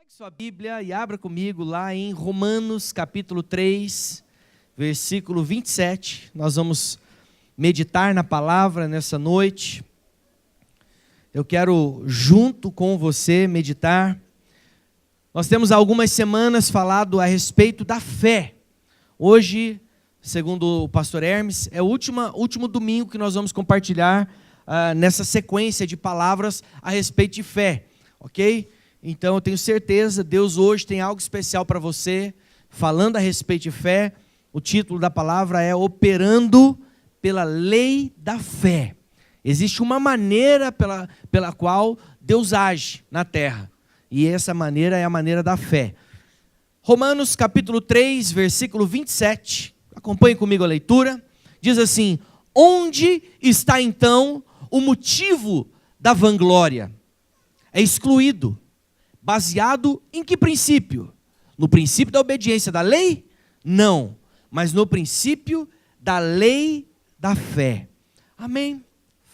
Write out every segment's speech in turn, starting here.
Pegue sua Bíblia e abra comigo lá em Romanos capítulo 3, versículo 27. Nós vamos meditar na palavra nessa noite. Eu quero, junto com você, meditar. Nós temos algumas semanas falado a respeito da fé. Hoje, segundo o pastor Hermes, é o último domingo que nós vamos compartilhar nessa sequência de palavras a respeito de fé, ok? Então eu tenho certeza, Deus hoje tem algo especial para você, falando a respeito de fé. O título da palavra é Operando pela Lei da Fé. Existe uma maneira pela qual Deus age na terra, e essa maneira é a maneira da fé. Romanos capítulo 3, versículo 27, acompanhe comigo a leitura, diz assim: onde está então o motivo da vanglória? É excluído. Baseado em que princípio? No princípio da obediência da lei? Não, mas no princípio da lei da fé. Amém?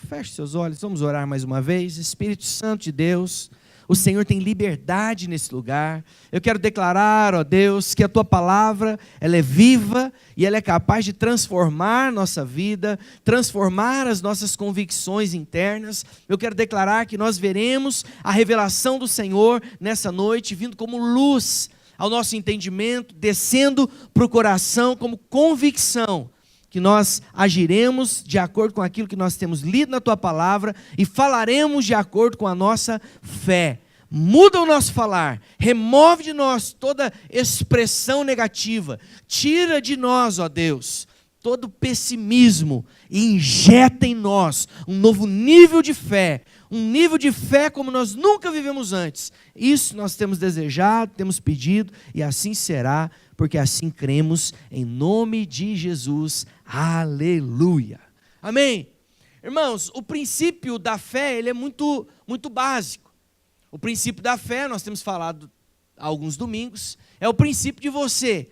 Feche seus olhos, vamos orar mais uma vez. Espírito Santo de Deus, o Senhor tem liberdade nesse lugar. Eu quero declarar, ó Deus, que a Tua palavra, ela é viva e ela é capaz de transformar nossa vida, transformar as nossas convicções internas. Eu quero declarar que nós veremos a revelação do Senhor nessa noite, vindo como luz ao nosso entendimento, descendo para o coração como convicção, que nós agiremos de acordo com aquilo que nós temos lido na Tua palavra e falaremos de acordo com a nossa fé. Muda o nosso falar, remove de nós toda expressão negativa, tira de nós, ó Deus, todo pessimismo e injeta em nós um novo nível de fé, um nível de fé como nós nunca vivemos antes. Isso nós temos desejado, temos pedido e assim será, porque assim cremos em nome de Jesus. Aleluia. Amém? Irmãos, o princípio da fé, ele é muito básico. O princípio da fé, nós temos falado há alguns domingos, é o princípio de você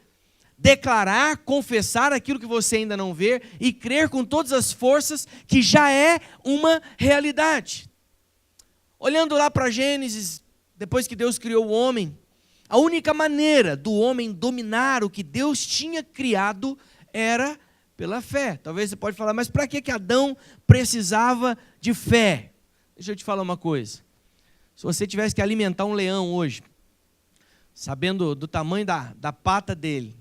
declarar, confessar aquilo que você ainda não vê e crer com todas as forças que já é uma realidade. Olhando lá para Gênesis, depois que Deus criou o homem, a única maneira do homem dominar o que Deus tinha criado era pela fé. Talvez você pode falar, mas para que Adão precisava de fé? Deixa eu te falar uma coisa. Se você tivesse que alimentar um leão hoje, sabendo do tamanho da pata dele,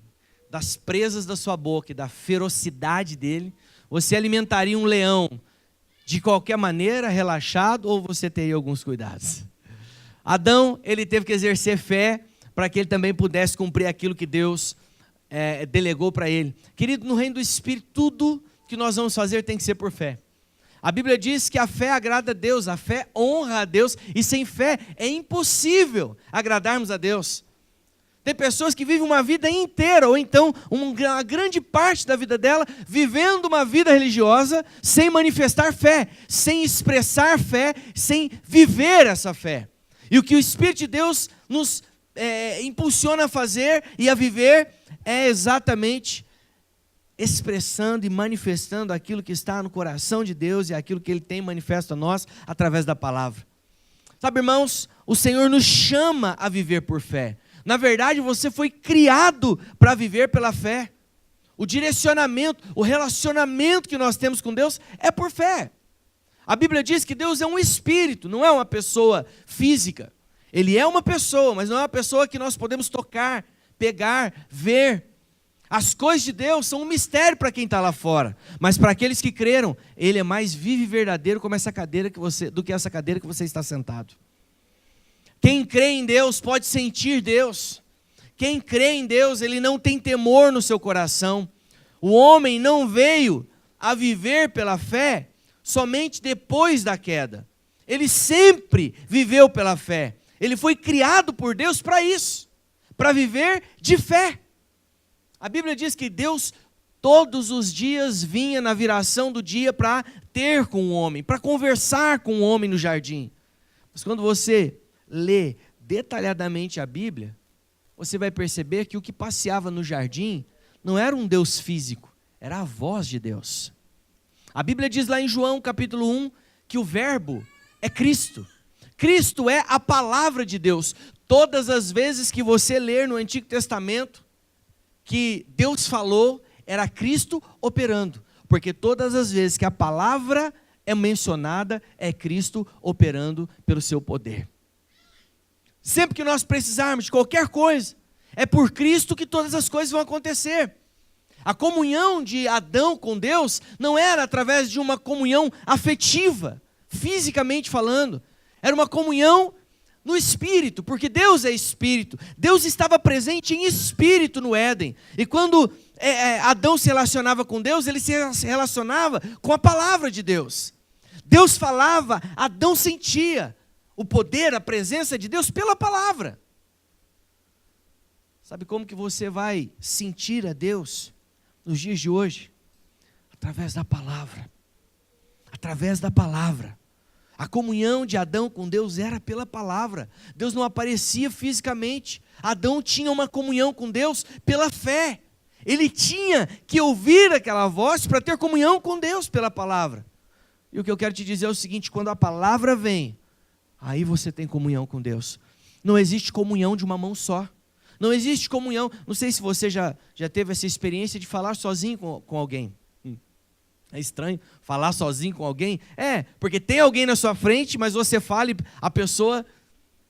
das presas da sua boca e da ferocidade dele, você alimentaria um leão de qualquer maneira, relaxado, ou você teria alguns cuidados? Adão, ele teve que exercer fé para que ele também pudesse cumprir aquilo que Deus delegou para ele. Querido, no reino do Espírito, tudo que nós vamos fazer tem que ser por fé. A Bíblia diz que a fé agrada a Deus, a fé honra a Deus, e sem fé é impossível agradarmos a Deus. Tem pessoas que vivem uma vida inteira, ou então uma grande parte da vida dela, vivendo uma vida religiosa, sem manifestar fé, sem expressar fé, sem viver essa fé. E o que o Espírito de Deus nos impulsiona a fazer e a viver é exatamente expressando e manifestando aquilo que está no coração de Deus e aquilo que Ele tem manifesto a nós através da palavra. Sabe, irmãos, o Senhor nos chama a viver por fé. Na verdade, você foi criado para viver pela fé. O direcionamento, o relacionamento que nós temos com Deus é por fé. A Bíblia diz que Deus é um espírito, não é uma pessoa física. Ele é uma pessoa, mas não é uma pessoa que nós podemos tocar, pegar, ver. As coisas de Deus são um mistério para quem está lá fora, mas para aqueles que creram, Ele é mais vivo e verdadeiro como essa cadeira do que essa cadeira que você está sentado. Quem crê em Deus pode sentir Deus. Quem crê em Deus, ele não tem temor no seu coração. O homem não veio a viver pela fé somente depois da queda. Ele sempre viveu pela fé. Ele foi criado por Deus para isso, para viver de fé. A Bíblia diz que Deus todos os dias vinha na viração do dia para ter com o homem, para conversar com o homem no jardim. Mas quando você lê detalhadamente a Bíblia, você vai perceber que o que passeava no jardim não era um Deus físico, era a voz de Deus. A Bíblia diz lá em João capítulo 1 que o verbo é Cristo. Cristo é a palavra de Deus. Todas as vezes que você ler no Antigo Testamento que Deus falou, era Cristo operando. Porque todas as vezes que a palavra é mencionada, é Cristo operando pelo seu poder. Sempre que nós precisarmos de qualquer coisa, é por Cristo que todas as coisas vão acontecer. A comunhão de Adão com Deus não era através de uma comunhão afetiva, fisicamente falando. Era uma comunhão no Espírito, porque Deus é Espírito. Deus estava presente em Espírito no Éden. E quando Adão se relacionava com Deus, ele se relacionava com a palavra de Deus. Deus falava, Adão sentia o poder, a presença de Deus pela palavra. Sabe como que você vai sentir a Deus nos dias de hoje? Através da palavra. Através da palavra. A comunhão de Adão com Deus era pela palavra. Deus não aparecia fisicamente. Adão tinha uma comunhão com Deus pela fé. Ele tinha que ouvir aquela voz para ter comunhão com Deus pela palavra. E o que eu quero te dizer é o seguinte: quando a palavra vem, aí você tem comunhão com Deus. Não existe comunhão de uma mão só. Não existe comunhão. Não sei se você já teve essa experiência de falar sozinho com alguém. É estranho falar sozinho com alguém? Porque tem alguém na sua frente, mas você fala e a pessoa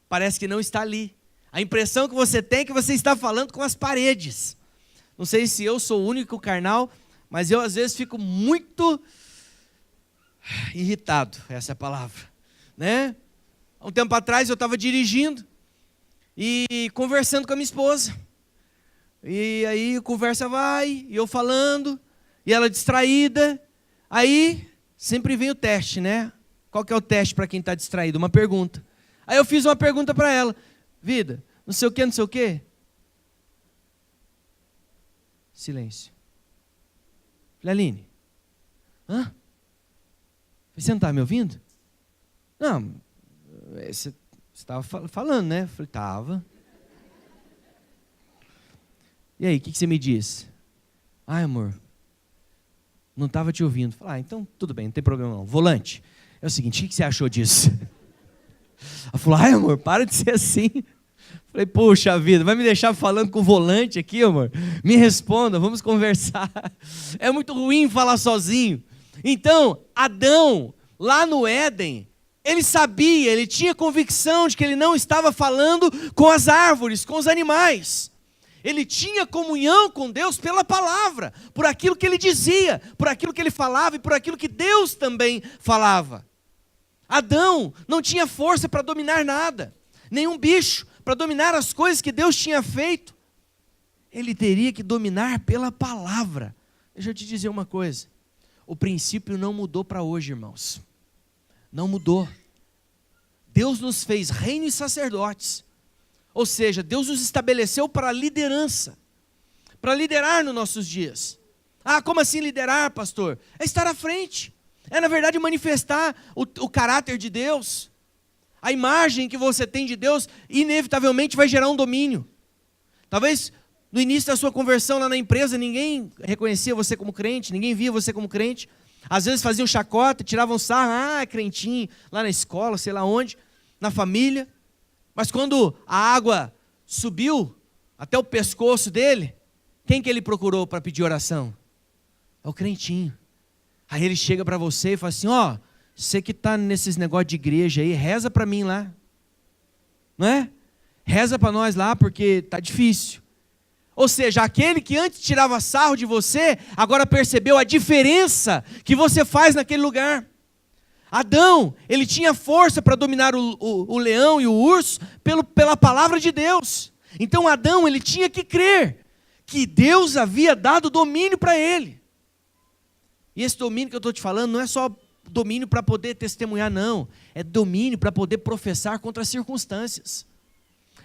parece que não está ali. A impressão que você tem é que você está falando com as paredes. Não sei se eu sou o único carnal, mas eu às vezes fico muito irritado, essa é a palavra, né? Há um tempo atrás eu estava dirigindo e conversando com a minha esposa. E aí a conversa vai, e eu falando, e ela distraída. Aí sempre vem o teste, né? Qual que é o teste para quem está distraído? Uma pergunta. Aí eu fiz uma pergunta para ela: vida, não sei o que, não sei o que. Silêncio. Falei: Aline, você não está me ouvindo? Não, você estava falando, né? Falei: estava. E aí, o que você me disse? Ai, amor, não estava te ouvindo. Falei: então tudo bem, não tem problema não. Volante, é o seguinte, o que você achou disso? Ela falou: ai, amor, para de ser assim. Falei: puxa vida, vai me deixar falando com o volante aqui, amor? Me responda, vamos conversar. É muito ruim falar sozinho. Então, Adão, lá no Éden, ele sabia, ele tinha convicção de que ele não estava falando com as árvores, com os animais. Ele tinha comunhão com Deus pela palavra, por aquilo que ele dizia, por aquilo que ele falava e por aquilo que Deus também falava. Adão não tinha força para dominar nada, nenhum bicho, para dominar as coisas que Deus tinha feito. Ele teria que dominar pela palavra. Deixa eu te dizer uma coisa: o princípio não mudou para hoje, irmãos. Não mudou. Deus nos fez reino e sacerdotes. Ou seja, Deus nos estabeleceu para a liderança, para liderar nos nossos dias. Como assim liderar, pastor? É estar à frente. É, na verdade, manifestar o caráter de Deus. A imagem que você tem de Deus, inevitavelmente vai gerar um domínio. Talvez no início da sua conversão lá na empresa, ninguém reconhecia você como crente, ninguém via você como crente. Às vezes faziam chacota, tiravam sarro, crentinho, lá na escola, sei lá onde, na família. Mas quando a água subiu até o pescoço dele, quem que ele procurou para pedir oração? É o crentinho. Aí ele chega para você e fala assim: você que está nesses negócios de igreja aí, reza para mim lá. Não é? Reza para nós lá, porque está difícil. Ou seja, aquele que antes tirava sarro de você, agora percebeu a diferença que você faz naquele lugar. Adão, ele tinha força para dominar o leão e o urso pela palavra de Deus. Então Adão, ele tinha que crer que Deus havia dado domínio para ele. E esse domínio que eu estou te falando não é só domínio para poder testemunhar, não. É domínio para poder professar contra as circunstâncias.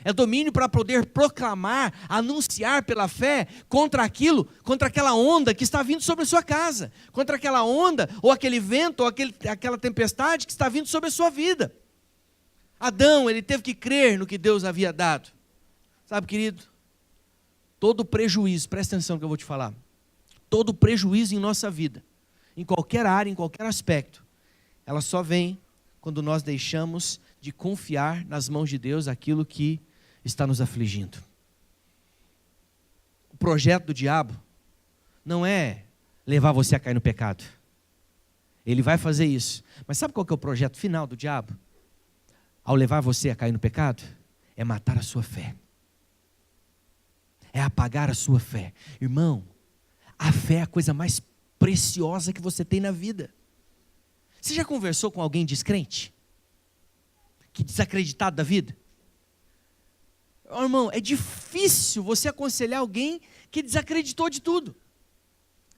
É domínio para poder proclamar, anunciar pela fé contra aquela onda que está vindo sobre a sua casa, contra aquela onda, ou aquele vento, ou aquela tempestade que está vindo sobre a sua vida. Adão, ele teve que crer no que Deus havia dado. Sabe, querido, todo prejuízo, presta atenção no que eu vou te falar, todo prejuízo em nossa vida, em qualquer área, em qualquer aspecto, ela só vem quando nós deixamos de confiar nas mãos de Deus aquilo que está nos afligindo. O projeto do diabo não é levar você a cair no pecado. Ele vai fazer isso. Mas sabe qual que é o projeto final do diabo? Ao levar você a cair no pecado, é matar a sua fé. É apagar a sua fé. Irmão, a fé é a coisa mais preciosa que você tem na vida. Você já conversou com alguém descrente? Que desacreditado da vida? Oh, irmão, é difícil você aconselhar alguém que desacreditou de tudo.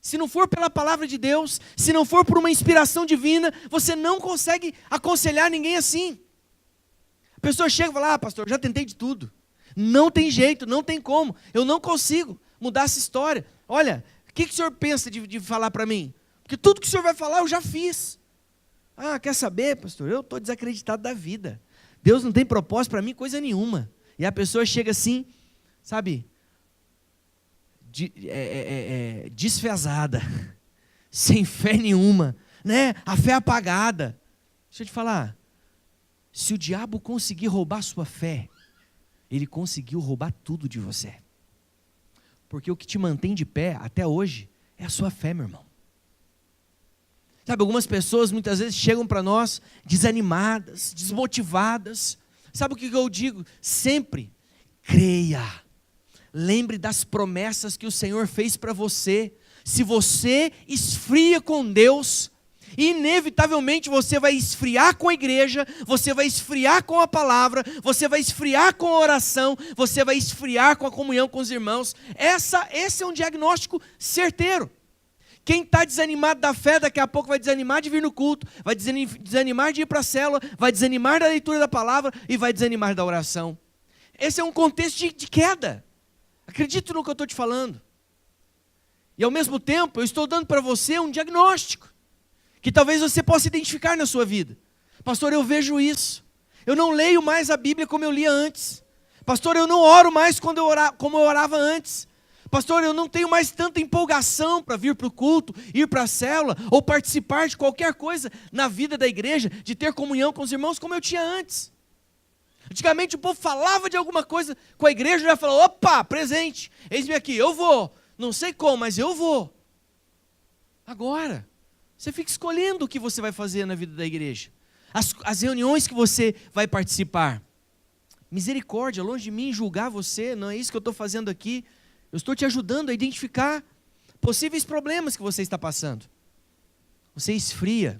Se não for pela palavra de Deus, se não for por uma inspiração divina, você não consegue aconselhar ninguém assim. A pessoa chega e fala, pastor, eu já tentei de tudo. Não tem jeito, não tem como. Eu não consigo mudar essa história. Olha, o que o senhor pensa de falar para mim? Porque tudo que o senhor vai falar eu já fiz. Quer saber, pastor? Eu estou desacreditado da vida. Deus não tem propósito para mim, coisa nenhuma. E a pessoa chega assim, sabe, desfezada, sem fé nenhuma, né? A fé apagada. Deixa eu te falar, se o diabo conseguir roubar sua fé, ele conseguiu roubar tudo de você. Porque o que te mantém de pé até hoje é a sua fé, meu irmão. Sabe, algumas pessoas muitas vezes chegam para nós desanimadas, desmotivadas. Sabe o que eu digo? Sempre creia. Lembre das promessas que o Senhor fez para você. Se você esfria com Deus, inevitavelmente você vai esfriar com a igreja, você vai esfriar com a palavra, você vai esfriar com a oração, você vai esfriar com a comunhão com os irmãos. Esse é um diagnóstico certeiro. Quem está desanimado da fé, daqui a pouco vai desanimar de vir no culto, vai desanimar de ir para a célula, vai desanimar da leitura da palavra e vai desanimar da oração. Esse é um contexto de queda. Acredite no que eu estou te falando. E ao mesmo tempo, eu estou dando para você um diagnóstico, que talvez você possa identificar na sua vida. Pastor, eu vejo isso. Eu não leio mais a Bíblia como eu lia antes. Pastor, eu não oro mais como eu orava antes. Pastor, eu não tenho mais tanta empolgação para vir para o culto, ir para a célula, ou participar de qualquer coisa na vida da igreja, de ter comunhão com os irmãos como eu tinha antes. Antigamente o povo falava de alguma coisa com a igreja e já falou, opa, presente, eis-me aqui, eu vou. Não sei como, mas eu vou. Agora, você fica escolhendo o que você vai fazer na vida da igreja. As reuniões que você vai participar. Misericórdia, longe de mim julgar você, não é isso que eu estou fazendo aqui. Eu estou te ajudando a identificar possíveis problemas que você está passando. Você esfria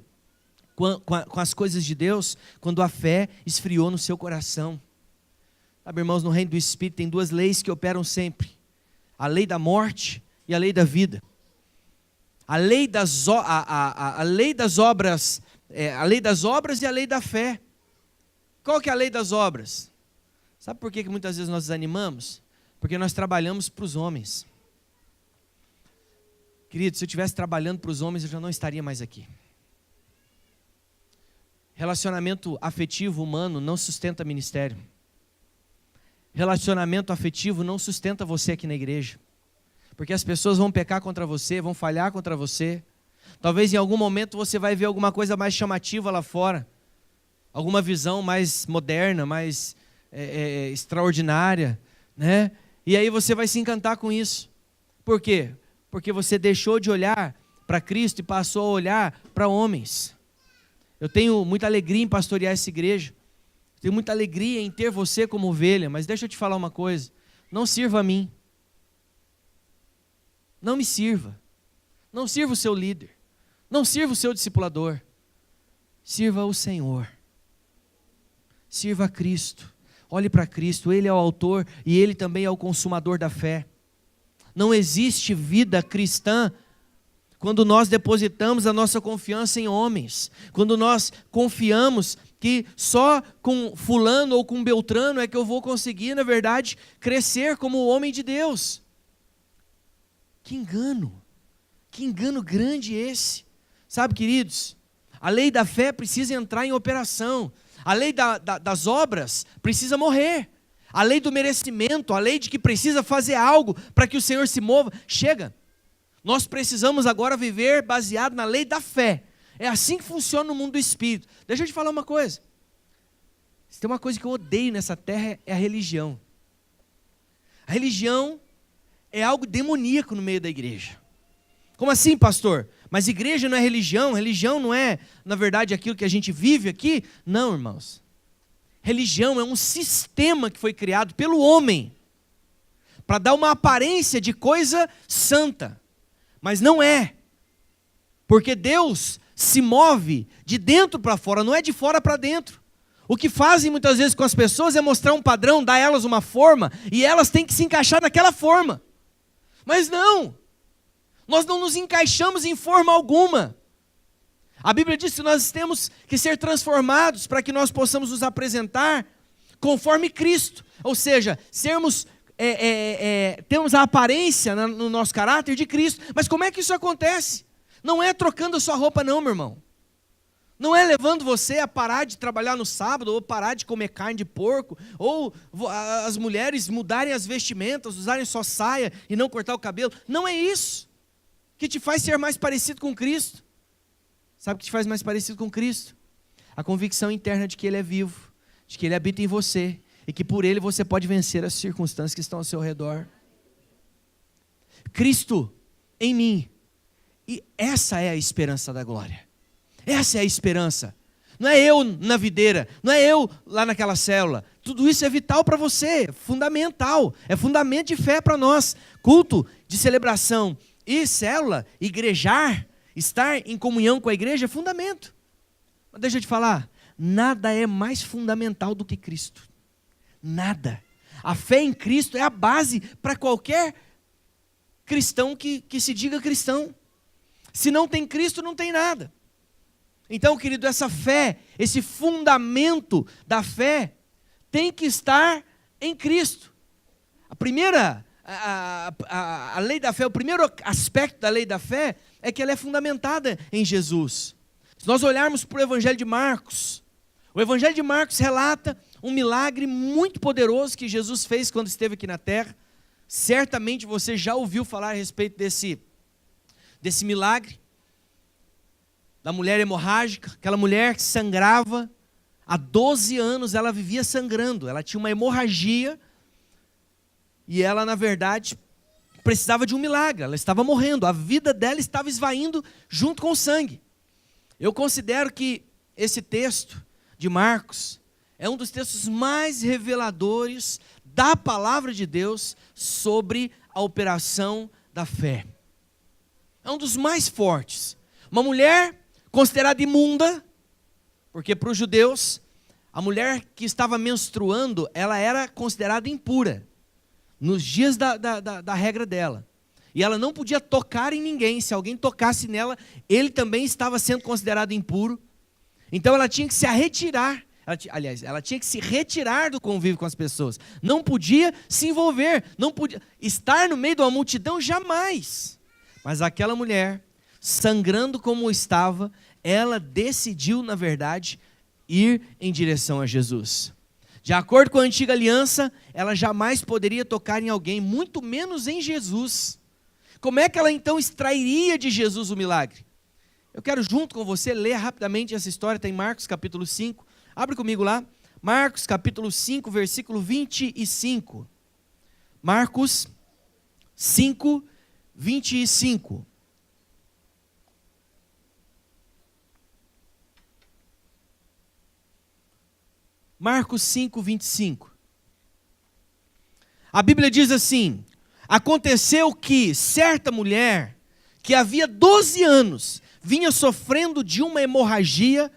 com as coisas de Deus quando a fé esfriou no seu coração. Sabe, irmãos, no reino do Espírito tem duas leis que operam sempre. A lei da morte e a lei da vida. A lei das obras e a lei da fé. Qual que é a lei das obras? Sabe por que muitas vezes nós desanimamos? Porque nós trabalhamos para os homens. Querido, se eu estivesse trabalhando para os homens, eu já não estaria mais aqui. Relacionamento afetivo humano não sustenta ministério. Relacionamento afetivo não sustenta você aqui na igreja. Porque as pessoas vão pecar contra você, vão falhar contra você. Talvez em algum momento você vai ver alguma coisa mais chamativa lá fora. Alguma visão mais moderna, mais extraordinária, né? E aí você vai se encantar com isso. Por quê? Porque você deixou de olhar para Cristo e passou a olhar para homens. Eu tenho muita alegria em pastorear essa igreja. Tenho muita alegria em ter você como ovelha. Mas deixa eu te falar uma coisa. Não sirva a mim. Não me sirva. Não sirva o seu líder. Não sirva o seu discipulador. Sirva o Senhor. Sirva a Cristo. Olhe para Cristo, Ele é o autor e Ele também é o consumador da fé. Não existe vida cristã quando nós depositamos a nossa confiança em homens. Quando nós confiamos que só com fulano ou com beltrano é que eu vou conseguir, na verdade, crescer como homem de Deus. Que engano grande esse. Sabe, queridos, a lei da fé precisa entrar em operação. A lei das obras precisa morrer. A lei do merecimento, a lei de que precisa fazer algo para que o Senhor se mova, chega. Nós precisamos agora viver baseado na lei da fé. É assim que funciona no mundo do Espírito. Deixa eu te falar uma coisa. Se tem uma coisa que eu odeio nessa terra é a religião. A religião é algo demoníaco no meio da igreja. Como assim, pastor? Mas igreja não é religião? Religião não é, na verdade, aquilo que a gente vive aqui? Não, irmãos. Religião é um sistema que foi criado pelo homem para dar uma aparência de coisa santa. Mas não é. Porque Deus se move de dentro para fora, não é de fora para dentro. O que fazem muitas vezes com as pessoas é mostrar um padrão, dar a elas uma forma, e elas têm que se encaixar naquela forma. Mas não, nós não nos encaixamos em forma alguma. A Bíblia diz que nós temos que ser transformados para que nós possamos nos apresentar conforme Cristo. Ou seja, temos a aparência no nosso caráter de Cristo. Mas como é que isso acontece? Não é trocando a sua roupa não, meu irmão. Não é levando você a parar de trabalhar no sábado, ou parar de comer carne de porco, ou as mulheres mudarem as vestimentas, usarem só saia e não cortar o cabelo. Não é isso que te faz ser mais parecido com Cristo. Sabe o que te faz mais parecido com Cristo? A convicção interna de que Ele é vivo, de que Ele habita em você, e que por Ele você pode vencer as circunstâncias que estão ao seu redor. Cristo em mim. E essa é a esperança da glória. Essa é a esperança. Não é eu na videira, não é eu lá naquela célula. Tudo isso é vital para você, é fundamental. É fundamento de fé para nós. Culto de celebração e célula, igrejar, estar em comunhão com a igreja é fundamento. Mas deixa eu te falar, nada é mais fundamental do que Cristo. Nada. A fé em Cristo é a base para qualquer cristão que se diga cristão. Se não tem Cristo, não tem nada. Então, querido, essa fé, esse fundamento da fé, tem que estar em Cristo. A lei da fé, o primeiro aspecto da lei da fé é que ela é fundamentada em Jesus. Se nós olharmos para o Evangelho de Marcos, o Evangelho de Marcos relata um milagre muito poderoso que Jesus fez quando esteve aqui na terra. Certamente você já ouviu falar a respeito desse milagre. Da mulher hemorrágica, aquela mulher que sangrava, há 12 anos ela vivia sangrando, ela tinha uma hemorragia, e ela na verdade precisava de um milagre, ela estava morrendo, a vida dela estava esvaindo junto com o sangue. Eu considero que esse texto de Marcos é um dos textos mais reveladores da palavra de Deus sobre a operação da fé. É um dos mais fortes. Uma mulher considerada imunda, porque para os judeus, a mulher que estava menstruando, ela era considerada impura, nos dias da regra dela. E ela não podia tocar em ninguém, se alguém tocasse nela, ele também estava sendo considerado impuro. Então ela tinha que se retirar, ela tinha que se retirar do convívio com as pessoas. Não podia se envolver, não podia estar no meio de uma multidão, jamais. Mas aquela mulher, sangrando como estava, ela decidiu, na verdade, ir em direção a Jesus. De acordo com a antiga aliança, ela jamais poderia tocar em alguém, muito menos em Jesus. Como é que ela então extrairia de Jesus o milagre? Eu quero junto com você ler rapidamente essa história, está em Marcos capítulo 5. Abre comigo lá, Marcos capítulo 5, versículo 25. Marcos 5, 25. Marcos 5, 25. A Bíblia diz assim: aconteceu que certa mulher, que havia 12 anos, vinha sofrendo de uma hemorragia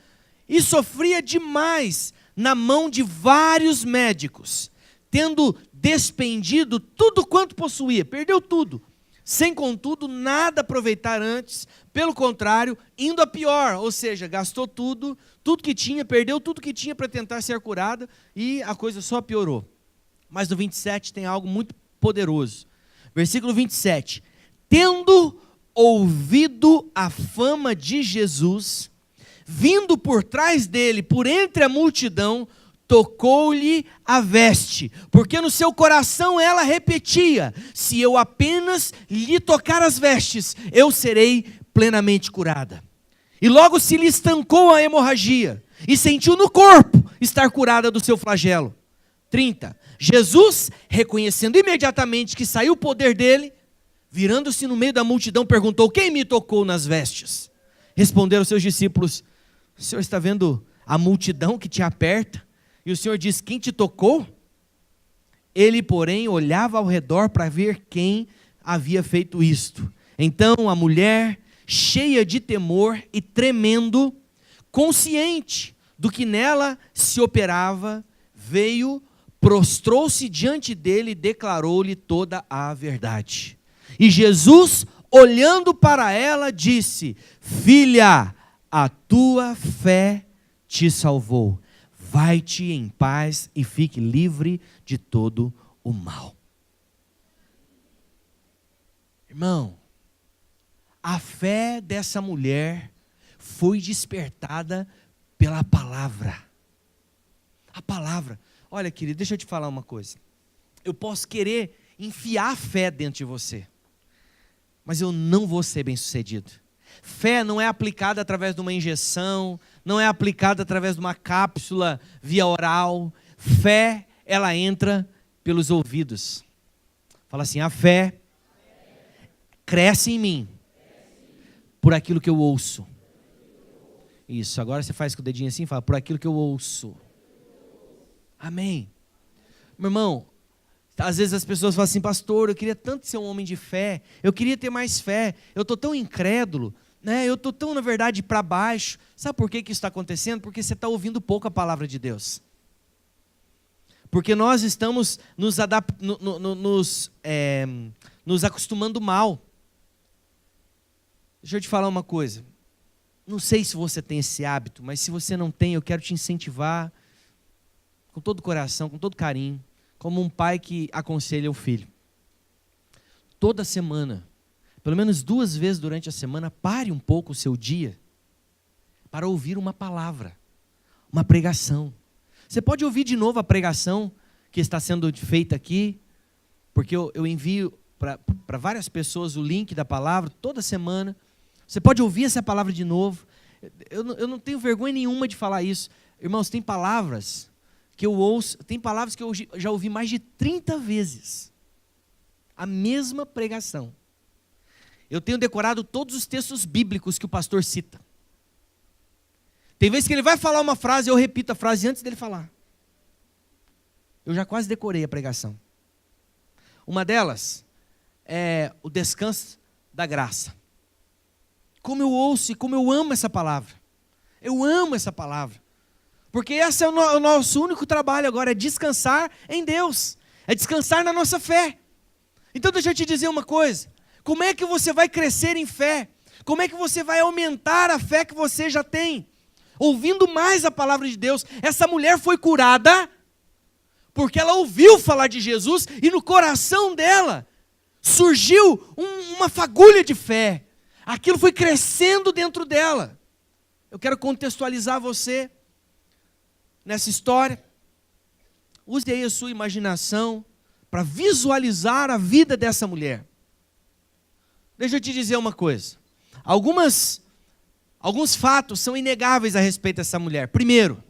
e sofria demais na mão de vários médicos, tendo despendido tudo quanto possuía, perdeu tudo, sem contudo nada aproveitar antes, pelo contrário, indo a pior, ou seja, gastou tudo que tinha, perdeu tudo que tinha para tentar ser curada, e a coisa só piorou. Mas no 27 tem algo muito poderoso. Versículo 27. Tendo ouvido a fama de Jesus, vindo por trás dele, por entre a multidão, tocou-lhe a veste, porque no seu coração ela repetia: se eu apenas lhe tocar as vestes, eu serei plenamente curada. E logo se lhe estancou a hemorragia, e sentiu no corpo estar curada do seu flagelo. 30. Jesus, reconhecendo imediatamente que saiu o poder dele, virando-se no meio da multidão, perguntou: quem me tocou nas vestes? Responderam seus discípulos: o Senhor está vendo a multidão que te aperta? E o Senhor diz: quem te tocou? Ele, porém, olhava ao redor para ver quem havia feito isto. Então a mulher, cheia de temor e tremendo, consciente do que nela se operava, veio, prostrou-se diante dele e declarou-lhe toda a verdade. E Jesus, olhando para ela, disse: filha, a tua fé te salvou. Vai-te em paz e fique livre de todo o mal. Irmão, a fé dessa mulher foi despertada pela palavra. A palavra. Olha, querido, deixa eu te falar uma coisa. Eu posso querer enfiar a fé dentro de você, mas eu não vou ser bem-sucedido. Fé não é aplicada através de uma injeção, não é aplicada através de uma cápsula via oral. Fé, ela entra pelos ouvidos. Fala assim: a fé cresce em mim por aquilo que eu ouço. Isso, agora você faz com o dedinho assim e fala: por aquilo que eu ouço. Amém. Meu irmão, às vezes as pessoas falam assim: pastor, eu queria tanto ser um homem de fé, eu queria ter mais fé, eu estou tão incrédulo, né? Eu estou tão, na verdade, para baixo. Sabe por que isso está acontecendo? Porque você está ouvindo pouco a palavra de Deus. Porque nós estamos nos acostumando mal. Deixa eu te falar uma coisa. Não sei se você tem esse hábito, mas se você não tem, eu quero te incentivar com todo o coração, com todo carinho, como um pai que aconselha o filho. Toda semana, pelo menos 2 vezes durante a semana, pare um pouco o seu dia para ouvir uma palavra, uma pregação. Você pode ouvir de novo a pregação que está sendo feita aqui, porque eu envio para várias pessoas o link da palavra toda semana. Você pode ouvir essa palavra de novo. Eu não tenho vergonha nenhuma de falar isso. Irmãos, tem palavras que eu ouço, tem palavras que eu já ouvi mais de 30 vezes. A mesma pregação. Eu tenho decorado todos os textos bíblicos que o pastor cita. Tem vezes que ele vai falar uma frase, eu repito a frase antes dele falar. Eu já quase decorei a pregação. Uma delas é o descanso da graça. Como eu ouço e como eu amo essa palavra. Eu amo essa palavra. Porque esse é o nosso único trabalho agora, é descansar em Deus. É descansar na nossa fé. Então deixa eu te dizer uma coisa. Como é que você vai crescer em fé? Como é que você vai aumentar a fé que você já tem? Ouvindo mais a palavra de Deus. Essa mulher foi curada porque ela ouviu falar de Jesus e no coração dela surgiu uma fagulha de fé. Aquilo foi crescendo dentro dela. Eu quero contextualizar você nessa história. Use aí a sua imaginação para visualizar a vida dessa mulher. Deixa eu te dizer uma coisa. Alguns fatos são inegáveis a respeito dessa mulher. Primeiro,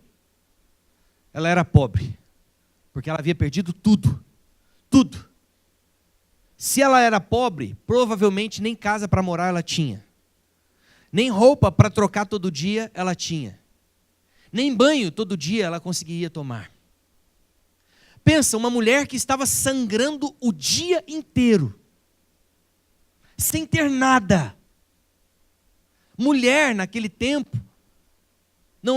ela era pobre, porque ela havia perdido tudo. Tudo. Se ela era pobre, provavelmente nem casa para morar ela tinha. Nem roupa para trocar todo dia ela tinha. Nem banho todo dia ela conseguiria tomar. Pensa, uma mulher que estava sangrando o dia inteiro, sem ter nada. Mulher naquele tempo não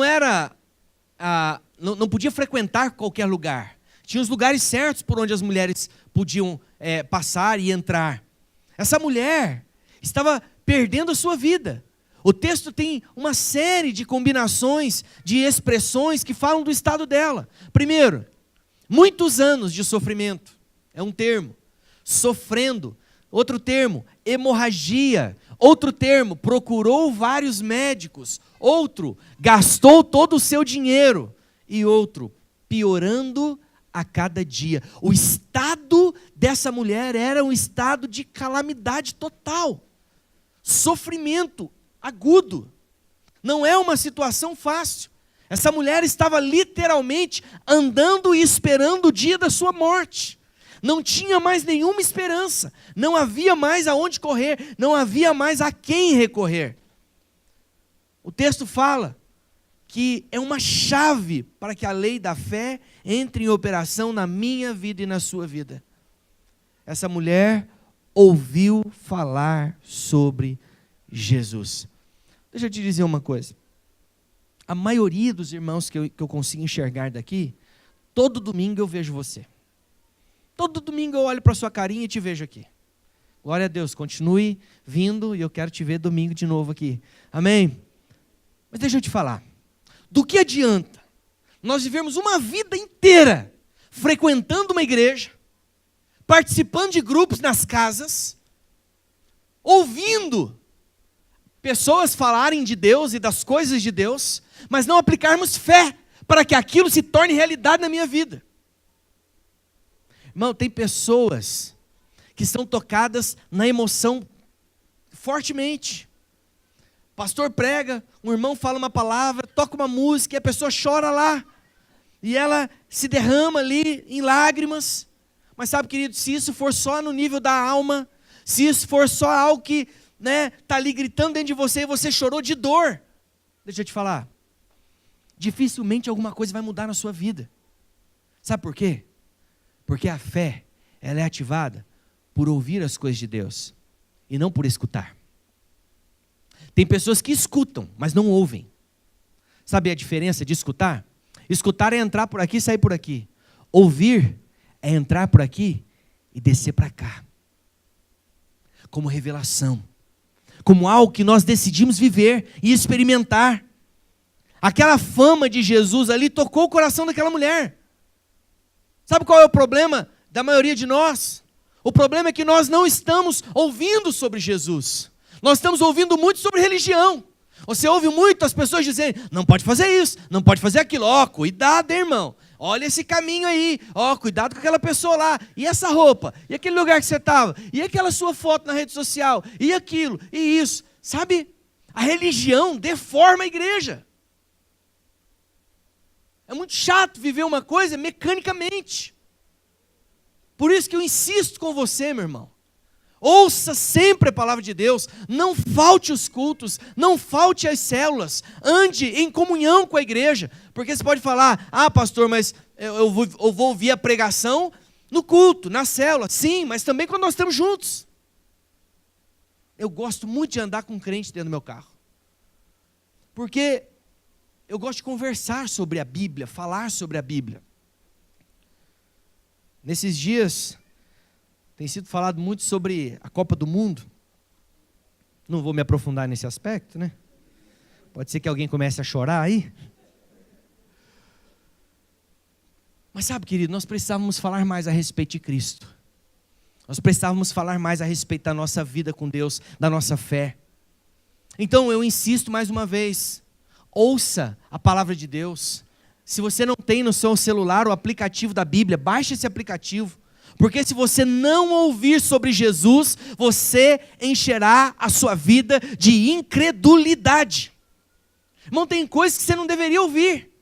podia frequentar qualquer lugar. Tinha os lugares certos por onde as mulheres podiam passar e entrar. Essa mulher estava perdendo a sua vida. O texto tem uma série de combinações, de expressões que falam do estado dela. Primeiro, muitos anos de sofrimento, é um termo. Sofrendo, outro termo, hemorragia. Outro termo, procurou vários médicos. Outro, gastou todo o seu dinheiro. E outro, piorando a cada dia. O estado dessa mulher era um estado de calamidade total. Sofrimento agudo. Não é uma situação fácil. Essa mulher estava literalmente andando e esperando o dia da sua morte. Não tinha mais nenhuma esperança. Não havia mais aonde correr. Não havia mais a quem recorrer. O texto fala que é uma chave para que a lei da fé entre em operação na minha vida e na sua vida. Essa mulher ouviu falar sobre Jesus. Deixa eu te dizer uma coisa. A maioria dos irmãos que eu consigo enxergar daqui, todo domingo eu vejo você. Todo domingo eu olho para a sua carinha e te vejo aqui. Glória a Deus, continue vindo e eu quero te ver domingo de novo aqui. Amém? Mas deixa eu te falar. Do que adianta nós vivermos uma vida inteira frequentando uma igreja, participando de grupos nas casas, ouvindo pessoas falarem de Deus e das coisas de Deus, mas não aplicarmos fé para que aquilo se torne realidade na minha vida? Irmão, tem pessoas que estão tocadas na emoção fortemente. O pastor prega, um irmão fala uma palavra, toca uma música e a pessoa chora lá. E ela se derrama ali em lágrimas. Mas sabe, querido, se isso for só no nível da alma, se isso for só algo que está ali gritando dentro de você e você chorou de dor, deixa eu te falar, dificilmente alguma coisa vai mudar na sua vida. Sabe por quê? Porque a fé, ela é ativada por ouvir as coisas de Deus e não por escutar. Tem pessoas que escutam, mas não ouvem. Sabe a diferença de escutar? Escutar é entrar por aqui e sair por aqui. Ouvir é entrar por aqui e descer para cá. Como revelação. Como algo que nós decidimos viver e experimentar. Aquela fama de Jesus ali tocou o coração daquela mulher. Sabe qual é o problema da maioria de nós? O problema é que nós não estamos ouvindo sobre Jesus. Nós estamos ouvindo muito sobre religião. Você ouve muito as pessoas dizendo, não pode fazer isso, não pode fazer aquilo. Ó, cuidado, hein, irmão. Olha esse caminho aí. Ó, cuidado com aquela pessoa lá. E essa roupa? E aquele lugar que você estava? E aquela sua foto na rede social? E aquilo? E isso? Sabe? A religião deforma a igreja. É muito chato viver uma coisa mecanicamente. Por isso que eu insisto com você, meu irmão. Ouça sempre a palavra de Deus. Não falte os cultos. Não falte as células. Ande em comunhão com a igreja. Porque você pode falar, pastor, mas eu vou ouvir a pregação no culto, na célula. Sim, mas também quando nós estamos juntos. Eu gosto muito de andar com um crente dentro do meu carro. Porque eu gosto de conversar sobre a Bíblia, falar sobre a Bíblia. Nesses dias, tem sido falado muito sobre a Copa do Mundo. Não vou me aprofundar nesse aspecto, né? Pode ser que alguém comece a chorar aí. Mas sabe, querido, nós precisávamos falar mais a respeito de Cristo. Nós precisávamos falar mais a respeito da nossa vida com Deus, da nossa fé. Então eu insisto mais uma vez. Ouça a palavra de Deus. Se você não tem no seu celular o aplicativo da Bíblia, baixe esse aplicativo. Porque se você não ouvir sobre Jesus, você encherá a sua vida de incredulidade. Irmão, tem coisas que você não deveria ouvir.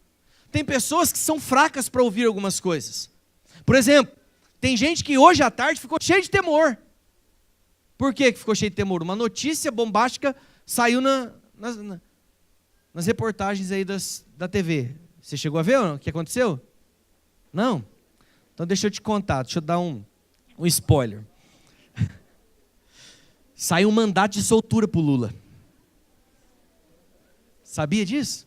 Tem pessoas que são fracas para ouvir algumas coisas. Por exemplo, tem gente que hoje à tarde ficou cheio de temor. Por que ficou cheio de temor? Uma notícia bombástica saiu nas reportagens aí da TV. Você chegou a ver o que aconteceu? Não? Então deixa eu te contar, deixa eu dar um spoiler. Saiu um mandato de soltura para o Lula. Sabia disso?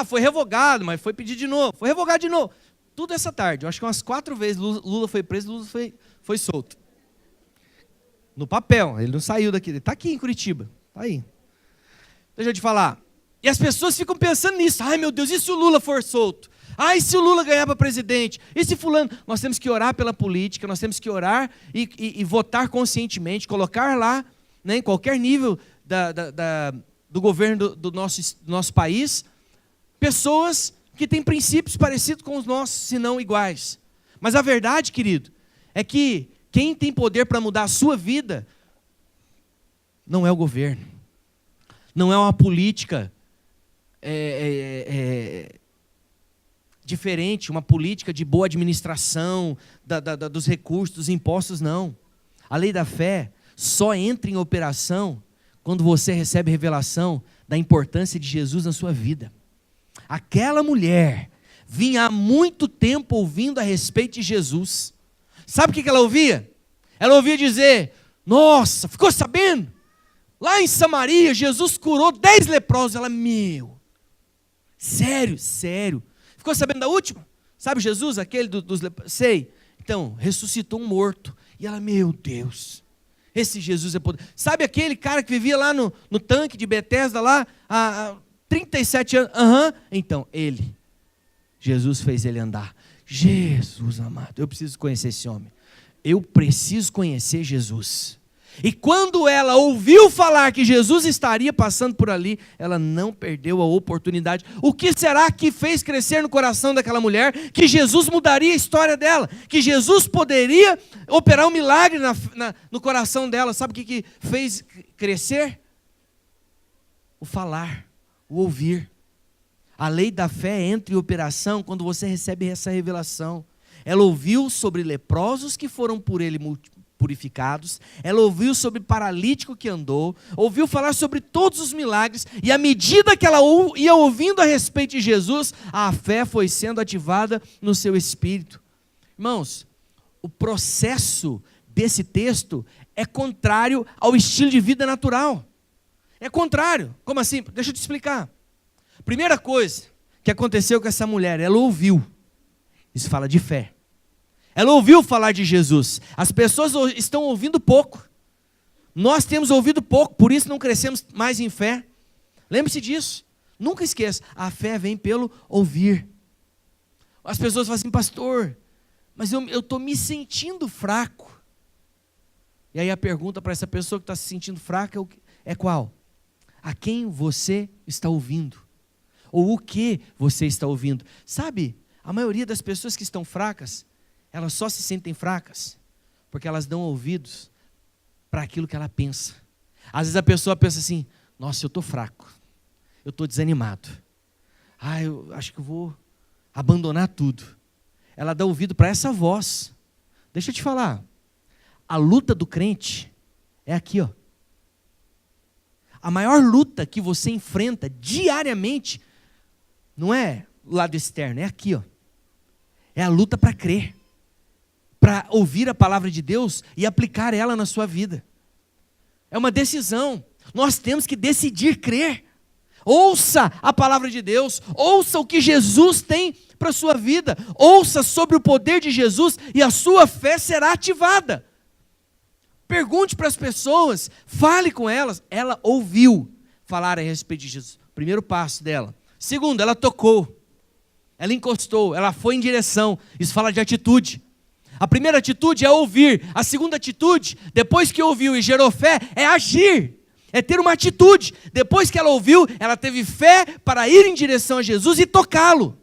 Foi revogado, mas foi pedir de novo. Foi revogado de novo. Tudo essa tarde, eu acho que umas 4 vezes Lula foi preso, Lula foi solto. No papel, ele não saiu daqui, ele está aqui em Curitiba. Está aí. Deixa eu te falar. E as pessoas ficam pensando nisso. Ai, meu Deus, e se o Lula for solto? Ai, se o Lula ganhar para presidente? E se fulano? Nós temos que orar pela política, nós temos que orar e votar conscientemente, colocar lá, em qualquer nível do governo do nosso país, pessoas que têm princípios parecidos com os nossos, se não iguais. Mas a verdade, querido, é que quem tem poder para mudar a sua vida não é o governo, não é uma política diferente, uma política de boa administração dos recursos, dos impostos, não. A lei da fé só entra em operação quando você recebe revelação da importância de Jesus na sua vida. Aquela mulher vinha há muito tempo ouvindo a respeito de Jesus. Sabe o que ela ouvia? Ela ouvia dizer: nossa, ficou sabendo? Lá em Samaria, Jesus curou 10 leprosos. Ela, sério. Ficou sabendo da última? Sabe Jesus, aquele dos leprosos? Sei. Então, ressuscitou um morto. E ela, meu Deus, esse Jesus é poderoso. Sabe aquele cara que vivia lá no tanque de Betesda, lá há 37 anos? Então, Jesus fez ele andar. Jesus amado, eu preciso conhecer esse homem. Eu preciso conhecer Jesus. E quando ela ouviu falar que Jesus estaria passando por ali, ela não perdeu a oportunidade. O que será que fez crescer no coração daquela mulher? Que Jesus mudaria a história dela, que Jesus poderia operar um milagre no coração dela. Sabe o que fez crescer? O falar, o ouvir. A lei da fé entra em operação quando você recebe essa revelação. Ela ouviu sobre leprosos que foram por ele purificados, ela ouviu sobre paralítico que andou, ouviu falar sobre todos os milagres, e à medida que ela ia ouvindo a respeito de Jesus, a fé foi sendo ativada no seu espírito. Irmãos, o processo desse texto é contrário ao estilo de vida natural. É contrário. Como assim? Deixa eu te explicar. Primeira coisa que aconteceu com essa mulher, ela ouviu. Isso fala de fé. Ela ouviu falar de Jesus. As pessoas estão ouvindo pouco. Nós temos ouvido pouco, por isso não crescemos mais em fé. Lembre-se disso. Nunca esqueça, a fé vem pelo ouvir. As pessoas falam assim: pastor, mas eu estou me sentindo fraco. E aí a pergunta para essa pessoa que está se sentindo fraca é qual? A quem você está ouvindo? Ou o que você está ouvindo? Sabe, a maioria das pessoas que estão fracas, elas só se sentem fracas porque elas dão ouvidos para aquilo que ela pensa. Às vezes a pessoa pensa assim: nossa, eu estou fraco, eu estou desanimado, eu acho que eu vou abandonar tudo. Ela dá ouvido para essa voz. Deixa eu te falar, a luta do crente é aqui, ó. A maior luta que você enfrenta diariamente não é o lado externo, é aqui, ó. É a luta para crer, para ouvir a palavra de Deus e aplicar ela na sua vida. É uma decisão. Nós temos que decidir crer. Ouça a palavra de Deus, ouça o que Jesus tem para a sua vida, ouça sobre o poder de Jesus e a sua fé será ativada. Pergunte para as pessoas, fale com elas. Ela ouviu falar a respeito de Jesus. Primeiro passo dela. Segundo, ela tocou, ela encostou, ela foi em direção. Isso fala de atitude. A primeira atitude é ouvir. A segunda atitude, depois que ouviu e gerou fé, é agir. É ter uma atitude. Depois que ela ouviu, ela teve fé para ir em direção a Jesus e tocá-lo.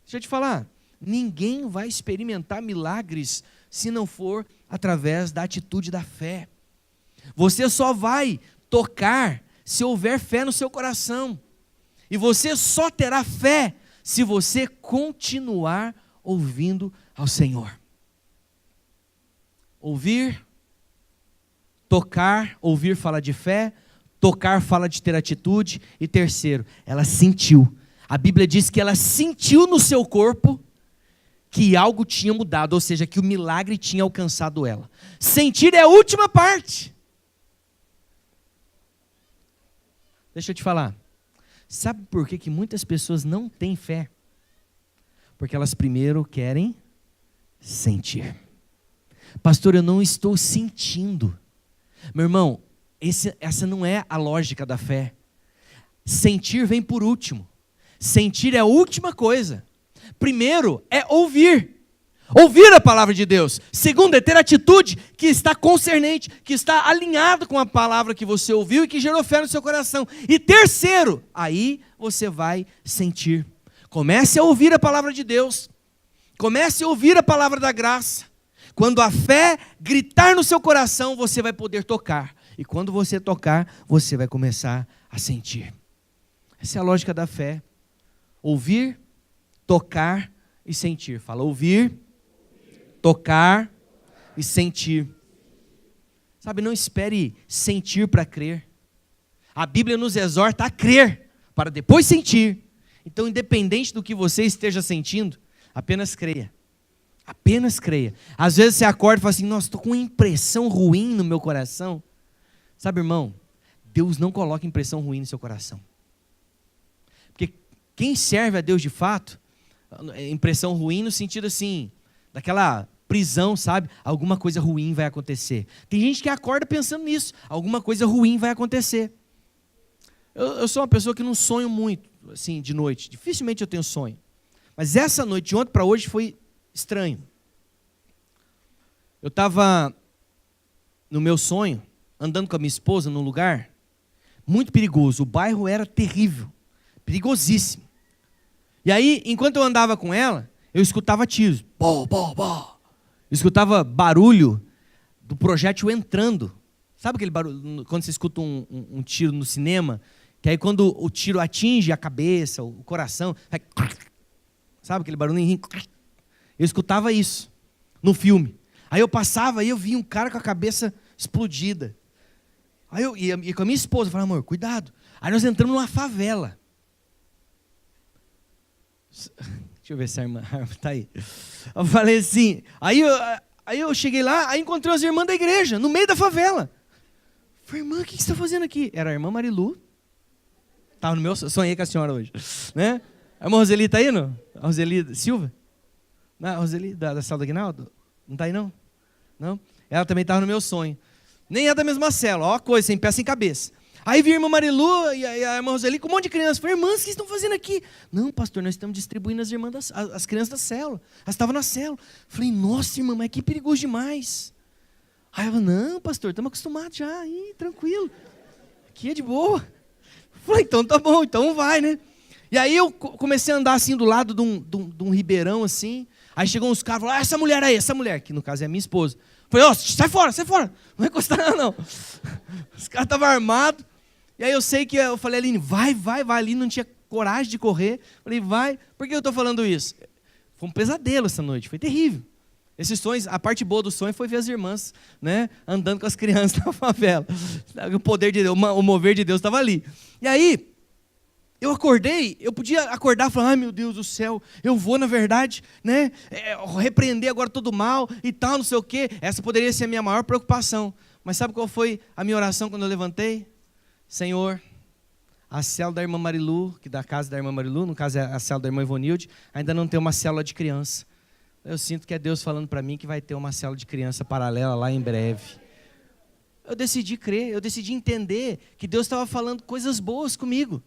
Deixa eu te falar, ninguém vai experimentar milagres se não for através da atitude da fé. Você só vai tocar se houver fé no seu coração. E você só terá fé se você continuar ouvindo ao Senhor. Ouvir, tocar, ouvir fala de fé, tocar fala de ter atitude. E terceiro, ela sentiu. A Bíblia diz que ela sentiu no seu corpo que algo tinha mudado, ou seja, que o milagre tinha alcançado ela. Sentir é a última parte. Deixa eu te falar. Sabe por que muitas pessoas não têm fé? Porque elas primeiro querem sentir. Pastor, eu não estou sentindo. Meu irmão, essa não é a lógica da fé. Sentir vem por último. Sentir é a última coisa. Primeiro é ouvir. Ouvir a palavra de Deus. Segundo é ter atitude que está concernente, que está alinhado com a palavra que você ouviu e que gerou fé no seu coração. E terceiro, aí você vai sentir. Comece a ouvir a palavra de Deus. Comece a ouvir a palavra da graça. Quando a fé gritar no seu coração, você vai poder tocar. E quando você tocar, você vai começar a sentir. Essa é a lógica da fé. Ouvir, tocar e sentir. Fala, ouvir, tocar e sentir. Sabe, não espere sentir para crer. A Bíblia nos exorta a crer, para depois sentir. Então, independente do que você esteja sentindo, apenas creia. Apenas creia. Às vezes você acorda e fala assim, nossa, estou com uma impressão ruim no meu coração. Sabe, irmão, Deus não coloca impressão ruim no seu coração. Porque quem serve a Deus de fato, impressão ruim no sentido assim, daquela prisão, sabe? Alguma coisa ruim vai acontecer. Tem gente que acorda pensando nisso, alguma coisa ruim vai acontecer. Eu sou uma pessoa que não sonho muito, assim, de noite. Dificilmente eu tenho sonho. Mas essa noite, de ontem para hoje, foi estranho. Eu estava no meu sonho, andando com a minha esposa num lugar muito perigoso. O bairro era terrível, perigosíssimo. E aí, enquanto eu andava com ela, eu escutava tiros. Bó, bó, bó. Eu escutava barulho do projétil entrando. Sabe aquele barulho, quando você escuta um tiro no cinema, que aí quando o tiro atinge a cabeça, o coração, vai... Sabe aquele barulhinho? Eu escutava isso no filme. Aí eu passava e eu via um cara com a cabeça explodida. Aí eu ia com a minha esposa, eu falava, amor, cuidado. Aí nós entramos numa favela. Deixa eu ver se a irmã está aí. Eu falei assim, aí eu cheguei lá, aí encontrei as irmãs da igreja, no meio da favela. Eu falei, irmã, o que você está fazendo aqui? Era a irmã Marilu. Estava no meu, sonhei com a senhora hoje. Né? A irmã Roseli está aí, não? A Roseli Silva? Não, a Roseli da célula do Aguinaldo? Não está aí, não? Não? Ela também estava no meu sonho. Nem é da mesma célula, ó a coisa, sem pé, sem cabeça. Aí vi a irmã Marilu e a irmã Roseli com um monte de crianças. Falei, irmãs, o que vocês estão fazendo aqui? Não, pastor, nós estamos distribuindo as crianças da célula. Elas estavam na célula. Falei, nossa, irmã, mas que perigoso demais. Aí ela, não, pastor, estamos acostumados já, aí, tranquilo. Aqui é de boa. Falei, então tá bom, então vai, né? E aí eu comecei a andar assim do lado de um ribeirão assim. Aí chegou uns caras e falaram, essa mulher aí, essa mulher, que no caso é a minha esposa. Falei, ó, sai fora, não vai encostar não. Os caras estavam armados. E aí eu sei que eu falei, Aline, vai. Ali não tinha coragem de correr. Falei, vai. Por que eu estou falando isso? Foi um pesadelo essa noite, foi terrível. Esses sonhos, a parte boa do sonho foi ver as irmãs, né, andando com as crianças na favela. O poder de Deus, o mover de Deus estava ali. E aí, eu acordei, eu podia acordar e falar, ai meu Deus do céu, eu vou na verdade, né, repreender agora todo o mal e tal, não sei o quê. Essa poderia ser a minha maior preocupação. Mas sabe qual foi a minha oração quando eu levantei? Senhor, a célula da irmã Marilu, que da casa da irmã Marilu, no caso é a célula da irmã Ivonilde, ainda não tem uma célula de criança. Eu sinto que é Deus falando para mim que vai ter uma célula de criança paralela lá em breve. Eu decidi crer, eu decidi entender que Deus estava falando coisas boas comigo.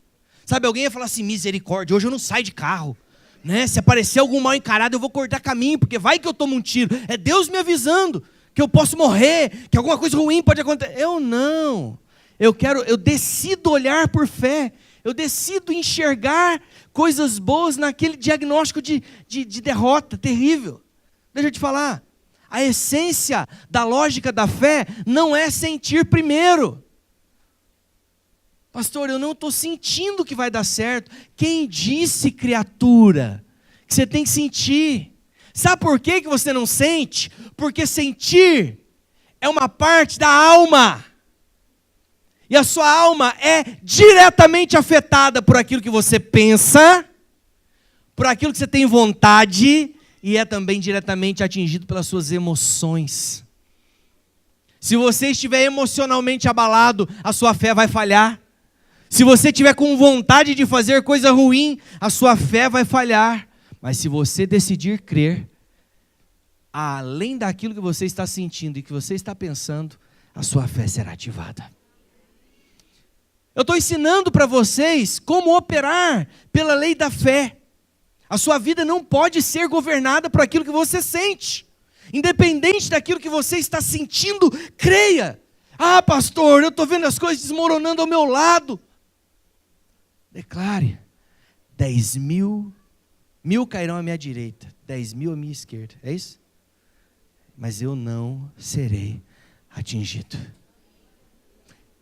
Sabe, alguém ia falar assim, misericórdia, hoje eu não saio de carro. Né? Se aparecer algum mal encarado, eu vou cortar caminho, porque vai que eu tomo um tiro. É Deus me avisando que eu posso morrer, que alguma coisa ruim pode acontecer. Eu não. Eu decido olhar por fé. Eu decido enxergar coisas boas naquele diagnóstico de derrota terrível. Deixa eu te falar. A essência da lógica da fé não é sentir primeiro. Pastor, eu não estou sentindo que vai dar certo. Quem disse, criatura, que você tem que sentir? Sabe por que você não sente? Porque sentir é uma parte da alma. E a sua alma é diretamente afetada por aquilo que você pensa, por aquilo que você tem vontade, e é também diretamente atingido pelas suas emoções. Se você estiver emocionalmente abalado, a sua fé vai falhar. Se você estiver com vontade de fazer coisa ruim, a sua fé vai falhar. Mas se você decidir crer, além daquilo que você está sentindo e que você está pensando, a sua fé será ativada. Eu estou ensinando para vocês como operar pela lei da fé. A sua vida não pode ser governada por aquilo que você sente. Independente daquilo que você está sentindo, creia. Ah, pastor, eu estou vendo as coisas desmoronando ao meu lado. Declare, 10.000 cairão à minha direita, 10.000 à minha esquerda. É isso? Mas eu não serei atingido.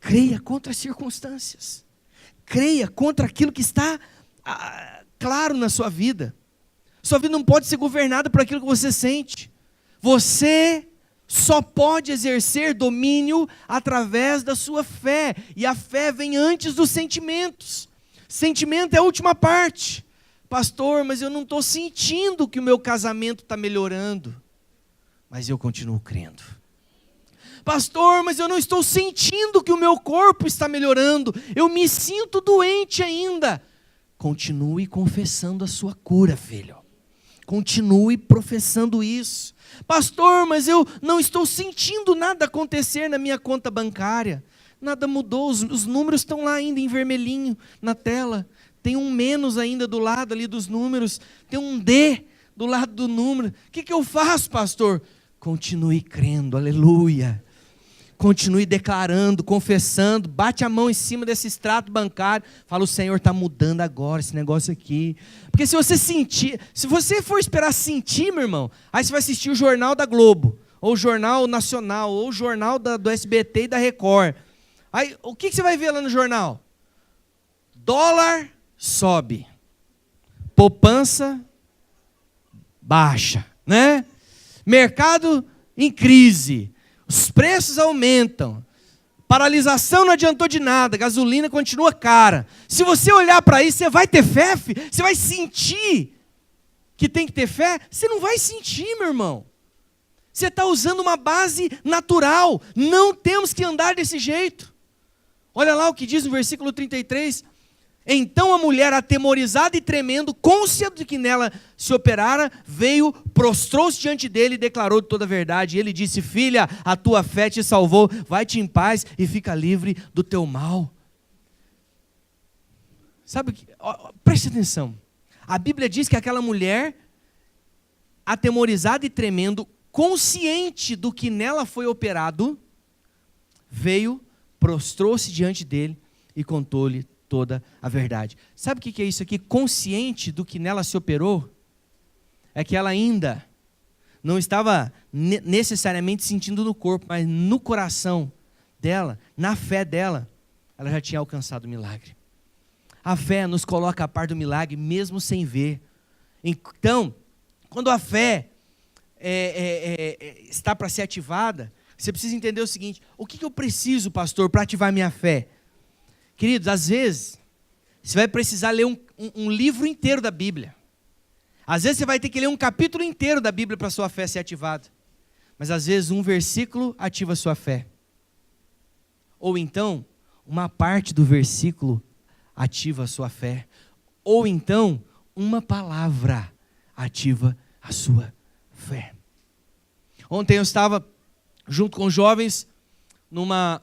Creia contra as circunstâncias. creia contra aquilo que está claro na sua vida. Sua vida não pode ser governada por aquilo que você sente. Você só pode exercer domínio através da sua fé. E a fé vem antes dos sentimentos. Sentimento é a última parte. Pastor, mas eu não estou sentindo que o meu casamento está melhorando. Mas eu continuo crendo. Pastor, mas eu não estou sentindo que o meu corpo está melhorando. Eu me sinto doente ainda. Continue confessando a sua cura, filho. Continue professando isso. Pastor, mas eu não estou sentindo nada acontecer na minha conta bancária. Nada mudou, os números estão lá ainda em vermelhinho na tela. Tem um menos ainda do lado ali dos números. Tem um D do lado do número. O que eu faço, pastor? Continue crendo, aleluia. Continue declarando, confessando, bate a mão em cima desse extrato bancário, fala, o Senhor está mudando agora esse negócio aqui. Porque se você sentir, se você for esperar sentir, meu irmão, aí você vai assistir o Jornal da Globo, ou o Jornal Nacional, ou o Jornal do SBT e da Record. Aí, o que você vai ver lá no jornal? Dólar sobe, poupança baixa, né? Mercado em crise. Os preços aumentam, paralisação não adiantou de nada, gasolina continua cara. Se você olhar para isso, você vai ter fé? Você vai sentir que tem que ter fé? Você não vai sentir, meu irmão. Você está usando uma base natural, não temos que andar desse jeito. Olha lá o que diz no versículo 33. Então a mulher, atemorizada e tremendo, consciente de que nela se operara, veio, prostrou-se diante dele e declarou toda a verdade. E ele disse, filha, a tua fé te salvou, vai-te em paz e fica livre do teu mal. Sabe o que? Preste atenção. A Bíblia diz que aquela mulher, atemorizada e tremendo, consciente do que nela foi operado, veio, prostrou-se diante dele e contou-lhe toda a verdade. Sabe o que é isso aqui? Consciente do que nela se operou? É que ela ainda não estava necessariamente sentindo no corpo, mas no coração dela, na fé dela, ela já tinha alcançado o milagre. A fé nos coloca a par do milagre, mesmo sem ver. Então, quando a fé está para ser ativada, você precisa entender o seguinte, o que eu preciso, pastor, para ativar minha fé? Queridos, às vezes, você vai precisar ler um livro inteiro da Bíblia. Às vezes você vai ter que ler um capítulo inteiro da Bíblia para a sua fé ser ativada. Mas às vezes um versículo ativa a sua fé. Ou então, uma parte do versículo ativa a sua fé. Ou então, uma palavra ativa a sua fé. Ontem eu estava junto com os jovens numa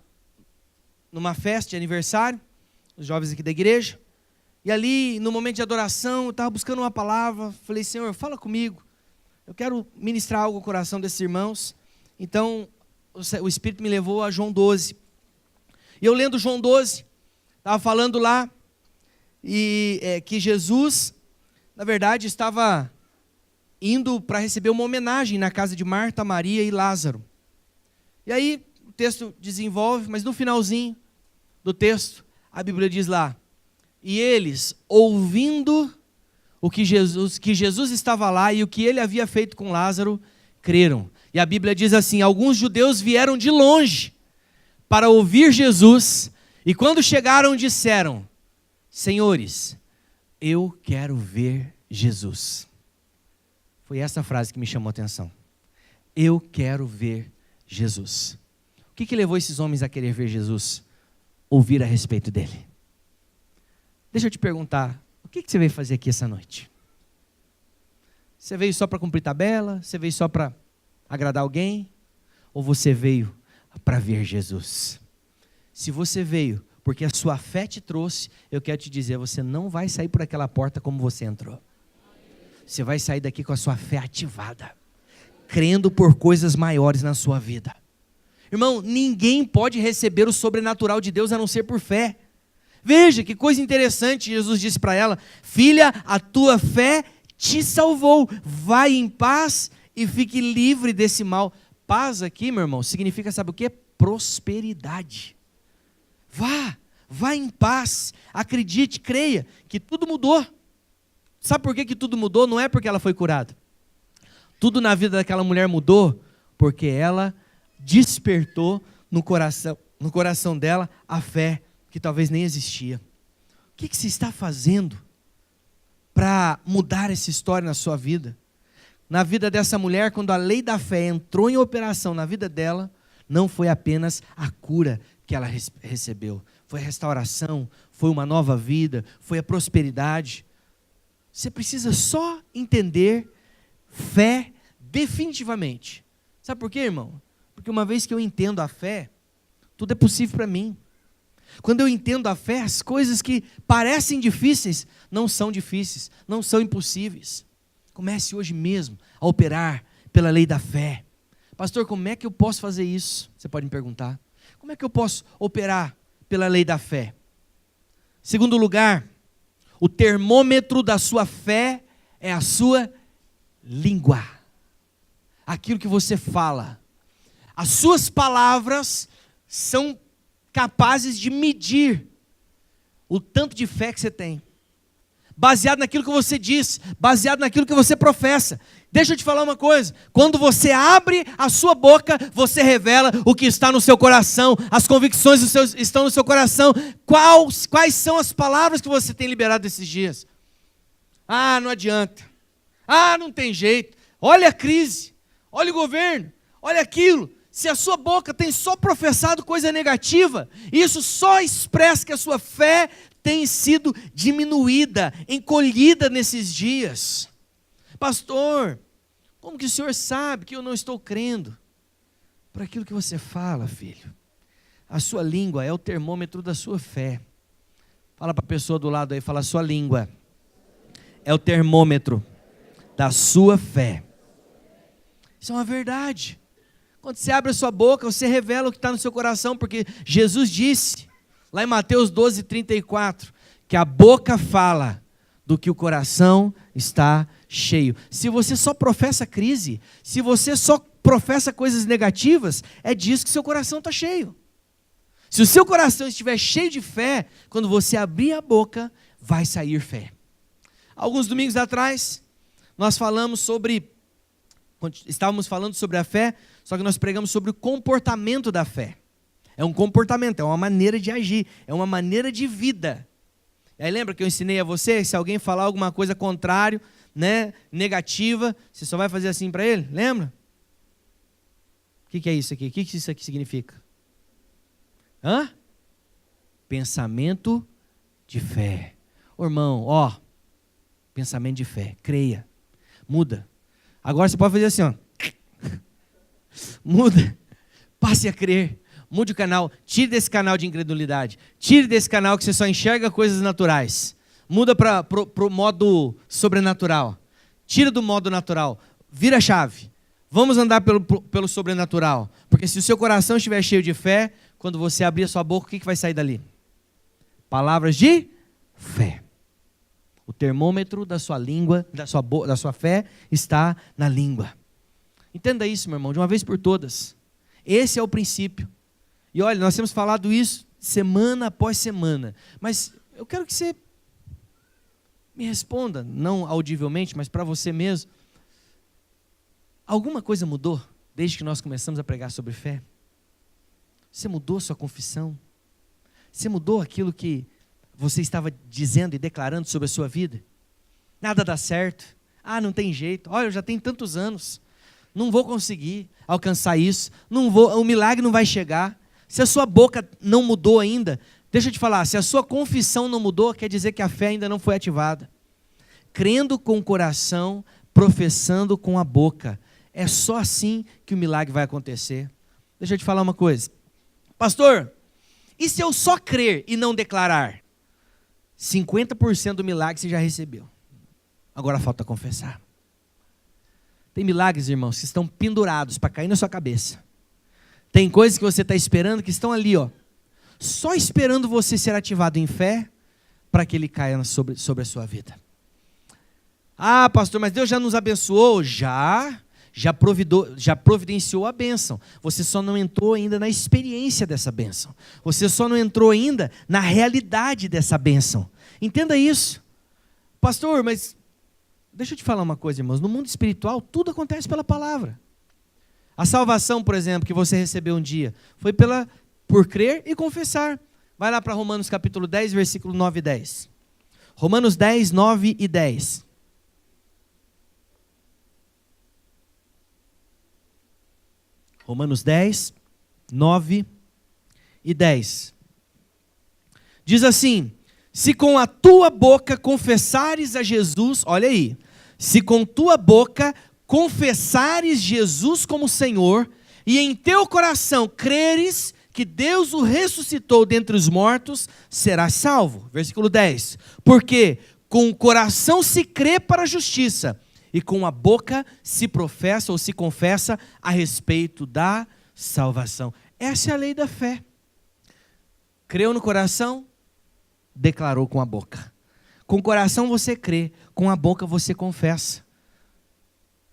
festa de aniversário, os jovens aqui da igreja, e ali, no momento de adoração, eu estava buscando uma palavra, falei, Senhor, fala comigo, eu quero ministrar algo no coração desses irmãos. Então, o Espírito me levou a João 12, e eu lendo João 12, estava falando lá, que Jesus, na verdade, estava indo para receber uma homenagem na casa de Marta, Maria e Lázaro. E aí, o texto desenvolve, mas no finalzinho do texto, a Bíblia diz lá, e eles, ouvindo que Jesus estava lá e o que ele havia feito com Lázaro, creram. E a Bíblia diz assim, alguns judeus vieram de longe para ouvir Jesus, e quando chegaram disseram, senhores, eu quero ver Jesus. Foi essa frase que me chamou a atenção. Eu quero ver Jesus. O que levou esses homens a querer ver Jesus? Ouvir a respeito dele. Deixa eu te perguntar, o que você veio fazer aqui essa noite? Você veio só para cumprir tabela? Você veio só para agradar alguém? Ou você veio para ver Jesus? Se você veio porque a sua fé te trouxe, eu quero te dizer, você não vai sair por aquela porta como você entrou. Você vai sair daqui com a sua fé ativada, crendo por coisas maiores na sua vida. Irmão, ninguém pode receber o sobrenatural de Deus a não ser por fé. Veja que coisa interessante, Jesus disse para ela, filha, a tua fé te salvou, vai em paz e fique livre desse mal. Paz aqui, meu irmão, significa, sabe o que? Prosperidade. vá em paz, acredite, creia que tudo mudou. Sabe por que tudo mudou? Não é porque ela foi curada. Tudo na vida daquela mulher mudou porque ela despertou no coração dela a fé que talvez nem existia. O que você está fazendo para mudar essa história na sua vida? Na vida dessa mulher, quando a lei da fé entrou em operação na vida dela, não foi apenas a cura que ela recebeu, foi a restauração, foi uma nova vida, foi a prosperidade. Você precisa só entender fé definitivamente. Sabe por quê, irmão? Porque uma vez que eu entendo a fé, tudo é possível para mim. Quando eu entendo a fé, as coisas que parecem difíceis, não são difíceis, não são impossíveis. Comece hoje mesmo a operar pela lei da fé. Pastor, como é que eu posso fazer isso? Você pode me perguntar. Como é que eu posso operar pela lei da fé? Segundo lugar, o termômetro da sua fé é a sua língua. Aquilo que você fala. As suas palavras são capazes de medir o tanto de fé que você tem. Baseado naquilo que você diz, baseado naquilo que você professa. Deixa eu te falar uma coisa, quando você abre a sua boca, você revela o que está no seu coração, as convicções estão no seu coração. Quais são as palavras que você tem liberado esses dias? Ah, não adianta. Ah, não tem jeito. Olha a crise, olha o governo, olha aquilo. Se a sua boca tem só professado coisa negativa, isso só expressa que a sua fé tem sido diminuída, encolhida nesses dias. Pastor, como que o senhor sabe que eu não estou crendo? Por aquilo que você fala, filho. A sua língua é o termômetro da sua fé. Fala para a pessoa do lado aí, fala, a sua língua é o termômetro da sua fé. Isso é uma verdade. Quando você abre a sua boca, você revela o que está no seu coração, porque Jesus disse, lá em Mateus 12:34, que a boca fala do que o coração está cheio. Se você só professa crise, se você só professa coisas negativas, é disso que seu coração está cheio. Se o seu coração estiver cheio de fé, quando você abrir a boca, vai sair fé. Alguns domingos atrás, estávamos falando sobre a fé, só que nós pregamos sobre o comportamento da fé. É um comportamento, é uma maneira de agir, é uma maneira de vida. E aí lembra que eu ensinei a você, se alguém falar alguma coisa contrária, negativa, você só vai fazer assim para ele? Lembra? O que é isso aqui? O que isso aqui significa? Pensamento de fé. Ô irmão, pensamento de fé, creia, muda. Agora você pode fazer assim, muda, passe a crer, mude o canal, tire desse canal de incredulidade, tire desse canal que você só enxerga coisas naturais, muda para o modo sobrenatural, tira do modo natural, vira a chave, vamos andar pelo sobrenatural, porque se o seu coração estiver cheio de fé, quando você abrir a sua boca, o que vai sair dali? Palavras de fé. O termômetro da sua língua, da sua fé, está na língua. Entenda isso, meu irmão, de uma vez por todas. Esse é o princípio. E olha, nós temos falado isso semana após semana. Mas eu quero que você me responda, não audivelmente, mas para você mesmo. Alguma coisa mudou desde que nós começamos a pregar sobre fé? Você mudou sua confissão? Você mudou aquilo que você estava dizendo e declarando sobre a sua vida? Nada dá certo. Não tem jeito. Olha, eu já tenho tantos anos. Não vou conseguir alcançar isso. O milagre não vai chegar. Se a sua boca não mudou ainda, deixa eu te falar, se a sua confissão não mudou, quer dizer que a fé ainda não foi ativada. Crendo com o coração, professando com a boca. É só assim que o milagre vai acontecer. Deixa eu te falar uma coisa. Pastor, e se eu só crer e não declarar? 50% do milagre você já recebeu. Agora falta confessar. Tem milagres, irmãos, que estão pendurados para cair na sua cabeça. Tem coisas que você está esperando que estão ali, só esperando você ser ativado em fé para que ele caia sobre a sua vida. Pastor, mas Deus já nos abençoou? Já já providenciou a bênção. Você só não entrou ainda na experiência dessa bênção. Você só não entrou ainda na realidade dessa bênção. Entenda isso. Pastor, mas deixa eu te falar uma coisa, irmãos. No mundo espiritual, tudo acontece pela palavra. A salvação, por exemplo, que você recebeu um dia, foi por crer e confessar. Vai lá para Romanos capítulo 10, versículo 9 e 10. Romanos 10, 9 e 10. Romanos 10, 9 e 10. Diz assim: se com a tua boca confessares a Jesus, olha aí, se com tua boca confessares Jesus como Senhor, e em teu coração creres que Deus o ressuscitou dentre os mortos, serás salvo. Versículo 10. Porque com o coração se crê para a justiça, e com a boca se professa ou se confessa a respeito da salvação. Essa é a lei da fé. Creu no coração, declarou com a boca. Com o coração você crê, com a boca você confessa.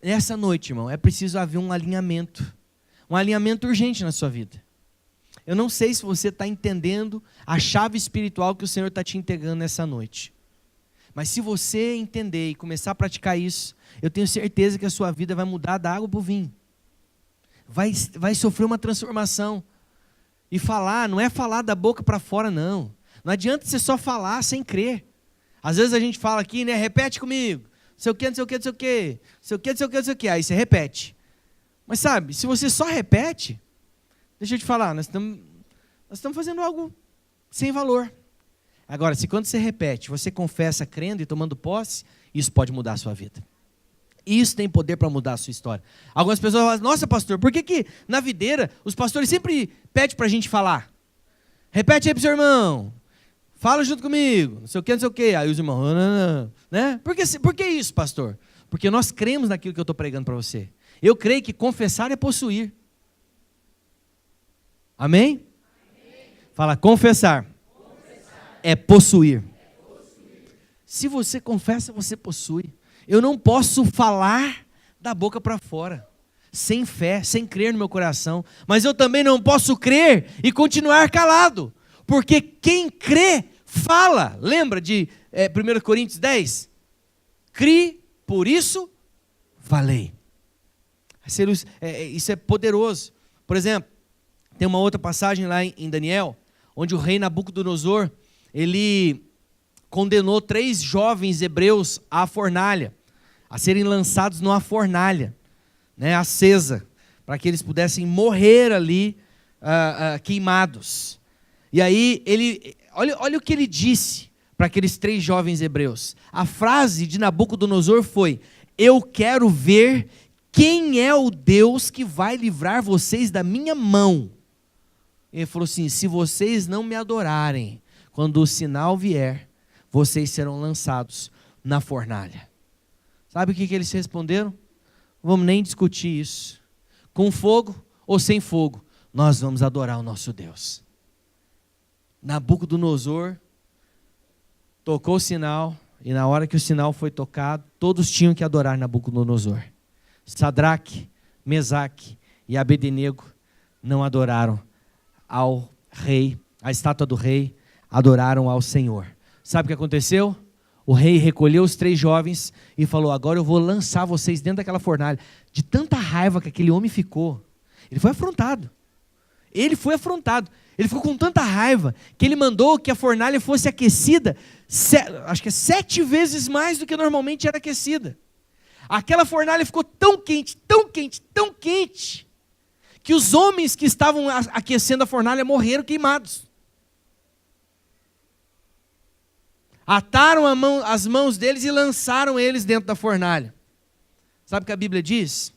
Nessa noite, irmão, é preciso haver um alinhamento urgente na sua vida. Eu não sei se você está entendendo a chave espiritual que o Senhor está te entregando nessa noite. Mas se você entender e começar a praticar isso, eu tenho certeza que a sua vida vai mudar da água para o vinho. Vai sofrer uma transformação. E falar, não é falar da boca para fora, não. Não adianta você só falar sem crer. Às vezes a gente fala aqui, né? Repete comigo. Não sei o que, não sei o que, não sei o que. Não sei o que, não sei o que, não sei o que. Aí você repete. Mas sabe, se você só repete, deixa eu te falar, nós estamos fazendo algo sem valor. Agora, se quando você repete, você confessa crendo e tomando posse, isso pode mudar a sua vida. Isso tem poder para mudar a sua história. Algumas pessoas falam, nossa pastor, por que na videira os pastores sempre pedem para a gente falar? Repete aí para o seu irmão, fala junto comigo, não sei o que, não sei o que. Aí os irmãos, né? Por que isso, pastor? Porque nós cremos naquilo que eu estou pregando para você. Eu creio que confessar é possuir. Amém? Fala, confessar. É possuir. Se você confessa, você possui. Eu não posso falar da boca para fora, sem fé, sem crer no meu coração. Mas eu também não posso crer e continuar calado. Porque quem crê, fala. Lembra de 1 Coríntios 10? Crie, por isso falei. Isso é poderoso. Por exemplo, tem uma outra passagem lá em Daniel, onde o rei Nabucodonosor, ele condenou 3 jovens hebreus à fornalha, a serem lançados numa fornalha, né, acesa, para que eles pudessem morrer ali queimados. E aí, olha o que ele disse para aqueles 3 jovens hebreus. A frase de Nabucodonosor foi: eu quero ver quem é o Deus que vai livrar vocês da minha mão. Ele falou assim: se vocês não me adorarem, quando o sinal vier, vocês serão lançados na fornalha. Sabe o que eles responderam? Vamos nem discutir isso. Com fogo ou sem fogo, nós vamos adorar o nosso Deus. Nabucodonosor tocou o sinal, e na hora que o sinal foi tocado, todos tinham que adorar Nabucodonosor. Sadraque, Mesaque e Abednego não adoraram ao rei, a estátua do rei, adoraram ao Senhor. Sabe o que aconteceu? O rei recolheu os 3 jovens e falou: agora eu vou lançar vocês dentro daquela fornalha. De tanta raiva que aquele homem ficou, ele foi afrontado. Ele ficou com tanta raiva que ele mandou que a fornalha fosse aquecida, acho que 7 vezes mais do que normalmente era aquecida. Aquela fornalha ficou tão quente, tão quente, tão quente, que os homens que estavam aquecendo a fornalha morreram queimados. Ataram as mãos deles e lançaram eles dentro da fornalha. Sabe o que a Bíblia diz?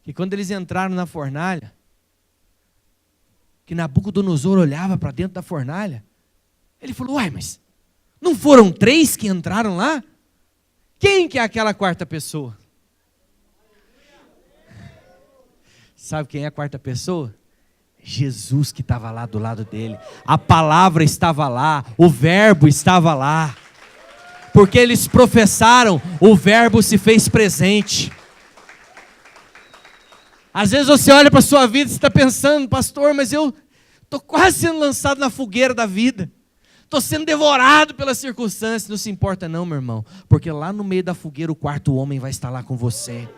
Que quando eles entraram na fornalha, que Nabucodonosor olhava para dentro da fornalha, ele falou: uai, mas não foram 3 que entraram lá? Quem que é aquela 4ª pessoa? Sabe quem é a 4ª pessoa? Jesus, que estava lá do lado dele. A palavra estava lá, o verbo estava lá. Porque eles professaram, o verbo se fez presente. Às vezes você olha para a sua vida e está pensando, pastor, mas eu estou quase sendo lançado na fogueira da vida. Estou sendo devorado pelas circunstâncias. Não se importa não, meu irmão. Porque lá no meio da fogueira o quarto homem vai estar lá com você.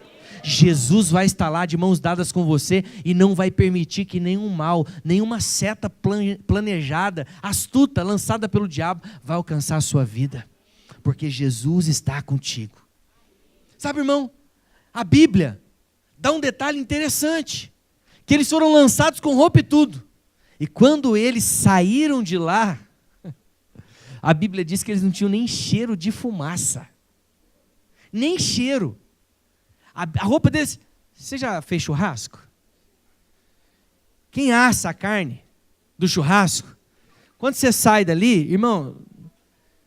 Jesus vai estar lá de mãos dadas com você e não vai permitir que nenhum mal, nenhuma seta planejada, astuta, lançada pelo diabo, vai alcançar a sua vida. Porque Jesus está contigo. Sabe, irmão, a Bíblia dá um detalhe interessante, que eles foram lançados com roupa e tudo. E quando eles saíram de lá, a Bíblia diz que eles não tinham nem cheiro de fumaça. Nem cheiro. A roupa deles... Você já fez churrasco? Quem assa a carne do churrasco, quando você sai dali, irmão,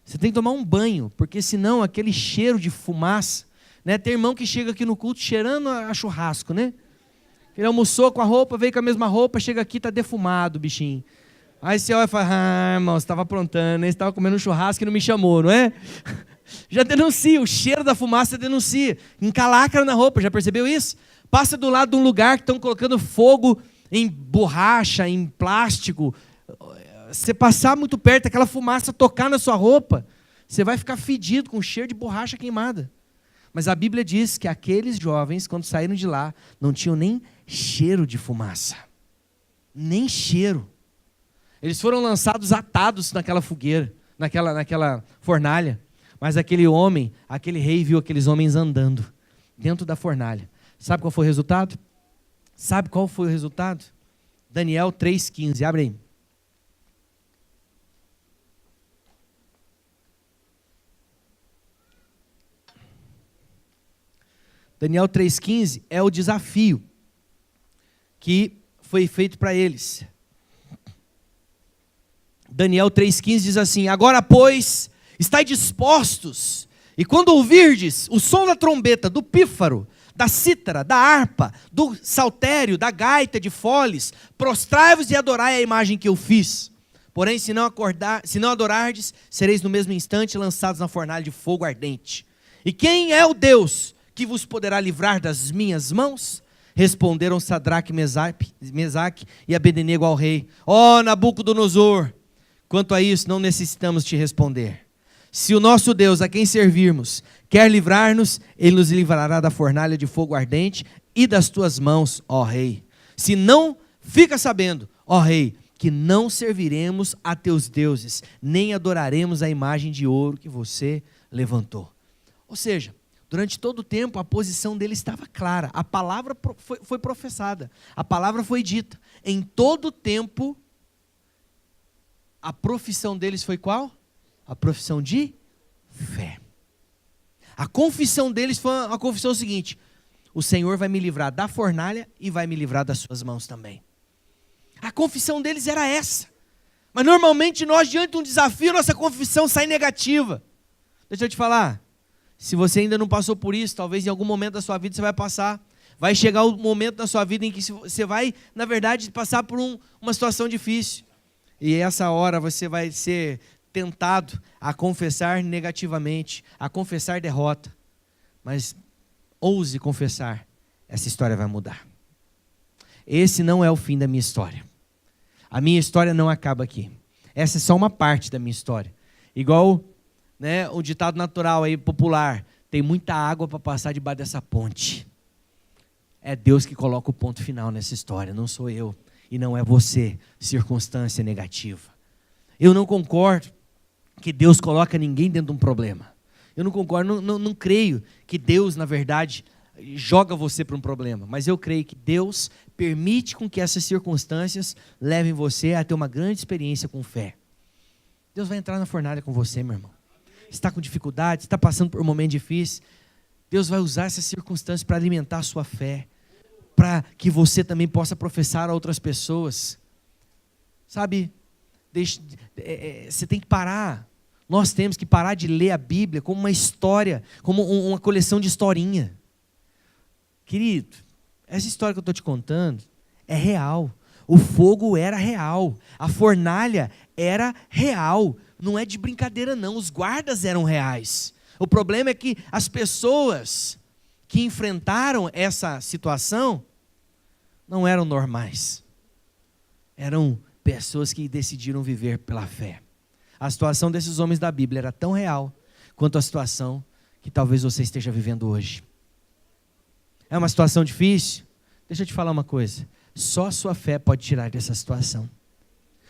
você tem que tomar um banho, porque senão aquele cheiro de fumaça, né? Tem irmão que chega aqui no culto cheirando a churrasco, né? Ele almoçou com a roupa, veio com a mesma roupa, chega aqui, está defumado o bichinho. Aí você olha e fala, irmão, você estava aprontando, né? Você estava comendo um churrasco e não me chamou, não é? Já denuncia, o cheiro da fumaça denuncia. Encalacra na roupa, já percebeu isso? Passa do lado de um lugar que estão colocando fogo em borracha, em plástico. Você passar muito perto, aquela fumaça tocar na sua roupa, você vai ficar fedido com cheiro de borracha queimada. Mas a Bíblia diz que aqueles jovens, quando saíram de lá, não tinham nem cheiro de fumaça. Nem cheiro. Eles foram lançados atados naquela fogueira, naquela fornalha. Mas aquele homem, aquele rei viu aqueles homens andando dentro da fornalha. Sabe qual foi o resultado? Sabe qual foi o resultado? Daniel 3,15, abre aí. Daniel 3,15 é o desafio que foi feito para eles. Daniel 3,15 diz assim: agora, pois, estai dispostos, e quando ouvirdes o som da trombeta, do pífaro, da cítara, da harpa, do saltério, da gaita de foles, prostrai-vos e adorai a imagem que eu fiz. Porém, se não adorardes, sereis no mesmo instante lançados na fornalha de fogo ardente. E quem é o Deus que vos poderá livrar das minhas mãos? Responderam Sadraque, Mesaque e Abednego ao rei: ó Nabucodonosor, quanto a isso não necessitamos te responder. Se o nosso Deus, a quem servirmos, quer livrar-nos, ele nos livrará da fornalha de fogo ardente e das tuas mãos, ó rei. Se não, fica sabendo, ó rei, que não serviremos a teus deuses, nem adoraremos a imagem de ouro que você levantou. Ou seja, durante todo o tempo a posição dele estava clara, a palavra foi professada, a palavra foi dita. Em todo o tempo, a profissão deles foi qual? A profissão de fé. A confissão deles foi a confissão seguinte: o Senhor vai me livrar da fornalha e vai me livrar das suas mãos também. A confissão deles era essa. Mas normalmente nós, diante de um desafio, nossa confissão sai negativa. Deixa eu te falar, se você ainda não passou por isso, talvez em algum momento da sua vida você vai passar. Vai chegar o momento da sua vida em que você vai, na verdade, passar por uma situação difícil. E essa hora você vai ser tentado a confessar negativamente, a confessar derrota. Mas ouse confessar, essa história vai mudar. Esse não é o fim da minha história. A minha história não acaba aqui. Essa é só uma parte da minha história. Igual, né, o ditado natural aí, popular: tem muita água para passar debaixo dessa ponte. É Deus que coloca o ponto final nessa história, não sou eu. E não é você, circunstância negativa. Eu não concordo que Deus coloca ninguém dentro de um problema. Eu não concordo, não creio que Deus, na verdade, joga você para um problema. Mas eu creio que Deus permite com que essas circunstâncias levem você a ter uma grande experiência com fé. Deus vai entrar na fornalha com você, meu irmão. Você está com dificuldade, está passando por um momento difícil. Deus vai usar essas circunstâncias para alimentar a sua fé, para que você também possa professar a outras pessoas. Sabe, você tem que parar. Nós temos que parar de ler a Bíblia como uma história, como uma coleção de historinha. Querido, essa história que eu estou te contando é real. O fogo era real, a fornalha era real, não é de brincadeira não, os guardas eram reais. O problema é que as pessoas que enfrentaram essa situação não eram normais. Eram pessoas que decidiram viver pela fé. A situação desses homens da Bíblia era tão real quanto a situação que talvez você esteja vivendo hoje. É uma situação difícil? Deixa eu te falar uma coisa. Só a sua fé pode tirar dessa situação.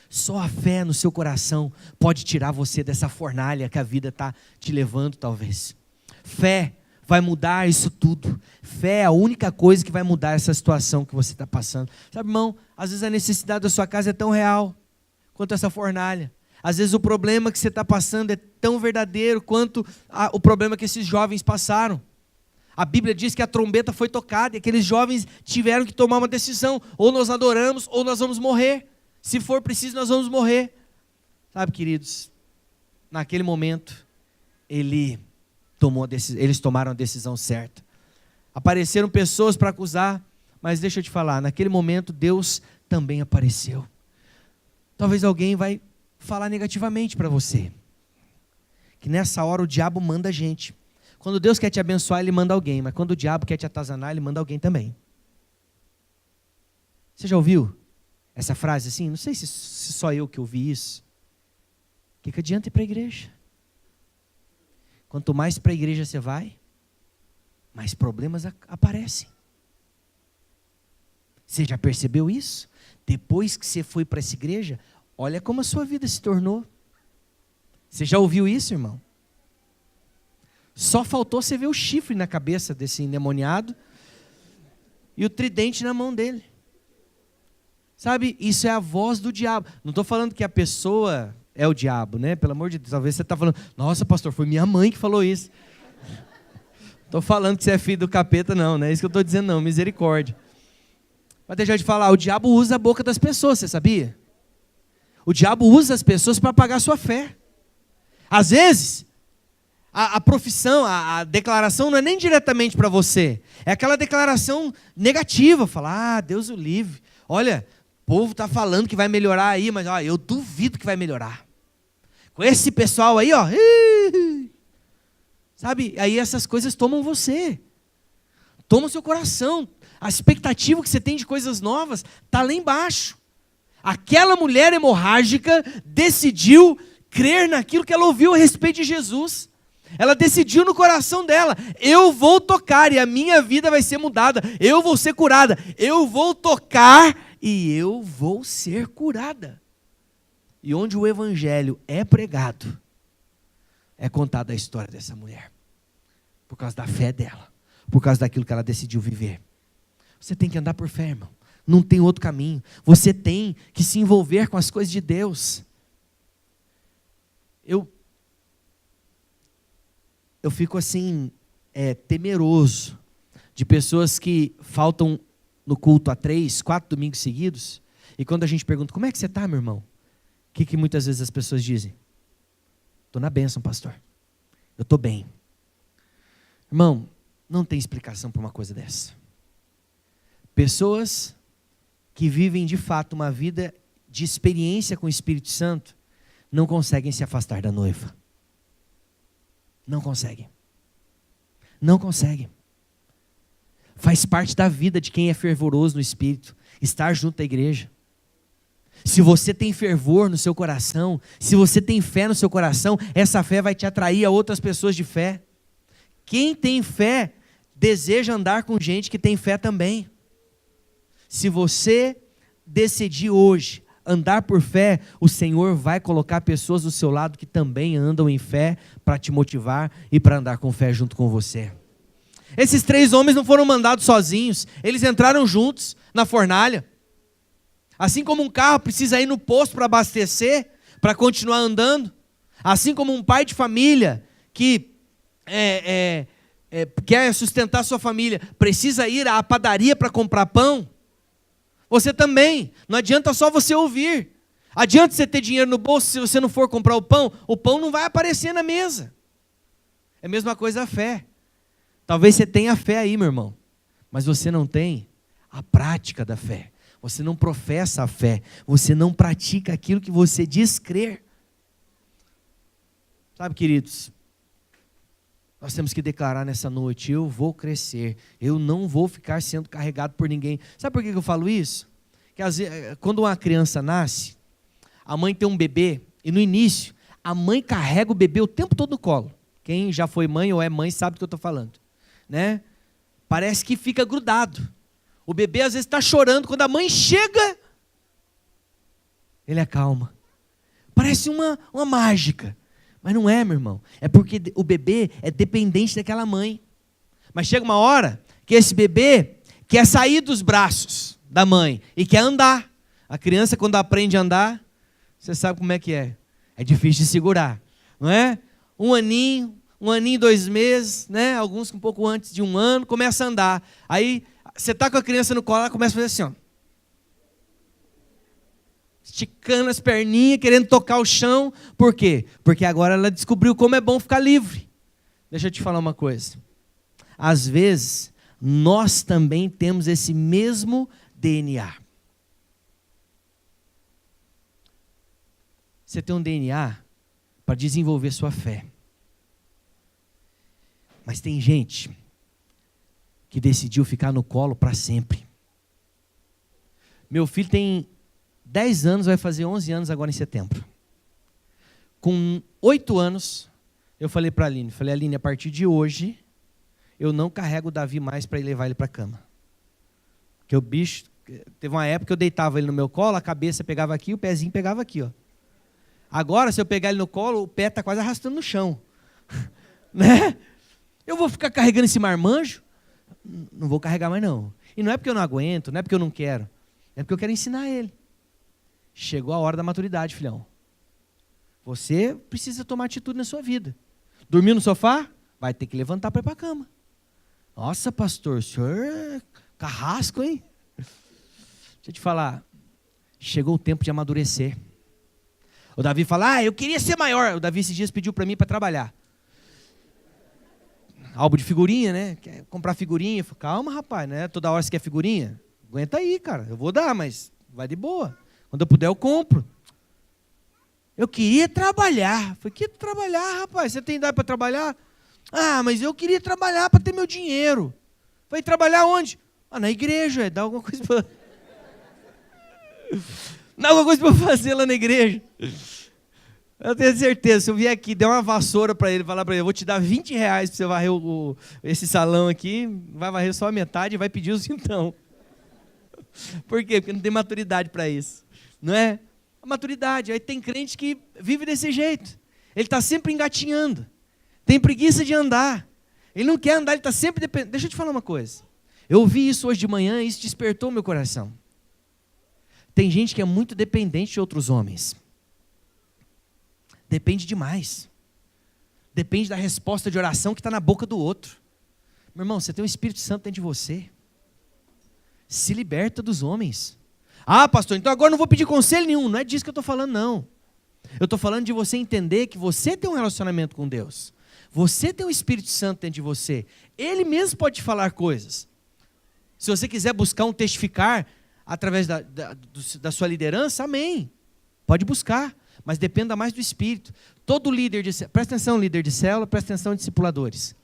Só a fé no seu coração pode tirar você dessa fornalha que a vida está te levando, talvez. Fé vai mudar isso tudo. Fé é a única coisa que vai mudar essa situação que você está passando. Sabe, irmão, às vezes a necessidade da sua casa é tão real quanto essa fornalha. Às vezes o problema que você está passando é tão verdadeiro quanto o problema que esses jovens passaram. A Bíblia diz que a trombeta foi tocada e aqueles jovens tiveram que tomar uma decisão. Ou nós adoramos ou nós vamos morrer. Se for preciso, nós vamos morrer. Sabe, queridos, naquele momento, eles tomaram a decisão certa. Apareceram pessoas para acusar, mas deixa eu te falar, naquele momento Deus também apareceu. Talvez alguém vai falar negativamente para você. Que nessa hora o diabo manda a gente. Quando Deus quer te abençoar, Ele manda alguém. Mas quando o diabo quer te atazanar, Ele manda alguém também. Você já ouviu essa frase assim? Não sei se só eu que ouvi isso. O que adianta ir para a igreja? Quanto mais para a igreja você vai, mais problemas aparecem. Você já percebeu isso? Depois que você foi para essa igreja, olha como a sua vida se tornou. Você já ouviu isso, irmão? Só faltou você ver o chifre na cabeça desse endemoniado e o tridente na mão dele. Sabe, isso é a voz do diabo. Não estou falando que a pessoa é o diabo, né? Pelo amor de Deus, talvez você está falando, nossa, pastor, foi minha mãe que falou isso. Estou falando que você é filho do capeta, não é isso que eu estou dizendo, não, misericórdia. Mas deixa eu te falar, o diabo usa a boca das pessoas, você sabia? O diabo usa as pessoas para apagar a sua fé. Às vezes, a profissão, a declaração não é nem diretamente para você. É aquela declaração negativa, falar, Deus o livre. Olha, o povo está falando que vai melhorar aí, mas eu duvido que vai melhorar. Com esse pessoal aí, sabe, aí essas coisas tomam você. Tomam seu coração. A expectativa que você tem de coisas novas está lá embaixo. Aquela mulher hemorrágica decidiu crer naquilo que ela ouviu a respeito de Jesus. Ela decidiu no coração dela, eu vou tocar e a minha vida vai ser mudada, eu vou ser curada, eu vou tocar e eu vou ser curada. E onde o evangelho é pregado, é contada a história dessa mulher, por causa da fé dela, por causa daquilo que ela decidiu viver. Você tem que andar por fé, irmão, não tem outro caminho, você tem que se envolver com as coisas de Deus. Eu fico assim, temeroso de pessoas que faltam no culto há 3, 4 domingos seguidos, e quando a gente pergunta, como é que você está, meu irmão? O que muitas vezes as pessoas dizem? Estou na bênção, pastor. Eu estou bem. Irmão, não tem explicação para uma coisa dessa. Pessoas que vivem de fato uma vida de experiência com o Espírito Santo, não conseguem se afastar da noiva. Não conseguem. Não conseguem. Faz parte da vida de quem é fervoroso no Espírito, estar junto à igreja. Se você tem fervor no seu coração, se você tem fé no seu coração, essa fé vai te atrair a outras pessoas de fé. Quem tem fé, deseja andar com gente que tem fé também. Se você decidir hoje andar por fé, o Senhor vai colocar pessoas do seu lado que também andam em fé para te motivar e para andar com fé junto com você. Esses 3 homens não foram mandados sozinhos, eles entraram juntos na fornalha. Assim como um carro precisa ir no posto para abastecer, para continuar andando, assim como um pai de família que quer sustentar sua família, precisa ir à padaria para comprar pão, você também, não adianta só você ouvir, adianta você ter dinheiro no bolso, se você não for comprar o pão não vai aparecer na mesa. É a mesma coisa a fé. Talvez você tenha fé aí, meu irmão, mas você não tem a prática da fé, você não professa a fé, você não pratica aquilo que você diz crer. Sabe, queridos, Nós temos que declarar nessa noite: eu vou crescer, eu não vou ficar sendo carregado por ninguém. Sabe por que eu falo isso? Que às vezes, quando uma criança nasce, a mãe tem um bebê, e no início, a mãe carrega o bebê o tempo todo no colo. Quem já foi mãe ou é mãe sabe do que eu estou falando, né? Parece que fica grudado. O bebê às vezes está chorando, quando a mãe chega, ele acalma. Parece uma mágica. Mas não é, meu irmão. É porque o bebê é dependente daquela mãe. Mas chega uma hora que esse bebê quer sair dos braços da mãe e quer andar. A criança, quando aprende a andar, você sabe como é que é. É difícil de segurar, não é? Um aninho, 2 meses, né? Alguns um pouco antes de 1 ano, começa a andar. Aí você está com a criança no colo, ela começa a fazer assim, ó. Esticando as perninhas, querendo tocar o chão. Por quê? Porque agora ela descobriu como é bom ficar livre. Deixa eu te falar uma coisa. Às vezes, nós também temos esse mesmo DNA. Você tem um DNA para desenvolver sua fé. Mas tem gente que decidiu ficar no colo para sempre. Meu filho tem 10 anos, vai fazer 11 anos agora em setembro. Com 8 anos, eu falei para a Aline, Aline, a partir de hoje, eu não carrego o Davi mais para levar ele para a cama. Porque o bicho, teve uma época que eu deitava ele no meu colo, a cabeça pegava aqui, o pezinho pegava aqui, ó. Agora, se eu pegar ele no colo, o pé está quase arrastando no chão. Né? Eu vou ficar carregando esse marmanjo? Não vou carregar mais não. E não é porque eu não aguento, não é porque eu não quero. É porque eu quero ensinar ele. Chegou a hora da maturidade, filhão. Você precisa tomar atitude na sua vida. Dormiu no sofá? Vai ter que levantar para ir para a cama. Nossa, pastor, o senhor é carrasco, hein? Deixa eu te falar. Chegou o tempo de amadurecer. O Davi fala, eu queria ser maior. O Davi esses dias pediu para mim para trabalhar. Álbum de figurinha, né? Quer comprar figurinha. Eu falei, calma, rapaz, né? Toda hora você quer figurinha? Aguenta aí, cara. Eu vou dar, mas vai de boa. Quando eu puder, eu compro. Eu queria trabalhar. Eu falei, que trabalhar, rapaz? Você tem idade para trabalhar? Mas eu queria trabalhar para ter meu dinheiro. Eu falei, trabalhar onde? Na igreja, dá alguma coisa para... Dá alguma coisa para eu fazer lá na igreja. Eu tenho certeza, se eu vier aqui, der uma vassoura para ele, falar para ele, eu vou te dar R$20 para você varrer esse salão aqui, vai varrer só a metade e vai pedir os então. Por quê? Porque não tem maturidade para isso. Não é? A maturidade. Aí tem crente que vive desse jeito. Ele está sempre engatinhando. Tem preguiça de andar. Ele não quer andar, ele está sempre dependendo. Deixa eu te falar uma coisa. Eu ouvi isso hoje de manhã e isso despertou meu coração. Tem gente que é muito dependente de outros homens. Depende demais. Depende da resposta de oração que está na boca do outro. Meu irmão, você tem o Espírito Santo dentro de você. Se liberta dos homens. Pastor, então agora não vou pedir conselho nenhum. Não é disso que eu estou falando, não. Eu estou falando de você entender que você tem um relacionamento com Deus. Você tem o Espírito Santo dentro de você. Ele mesmo pode te falar coisas. Se você quiser buscar um testificar através da sua liderança, amém. Pode buscar, mas dependa mais do Espírito. Todo líder presta atenção, líder de célula, presta atenção, discipuladores.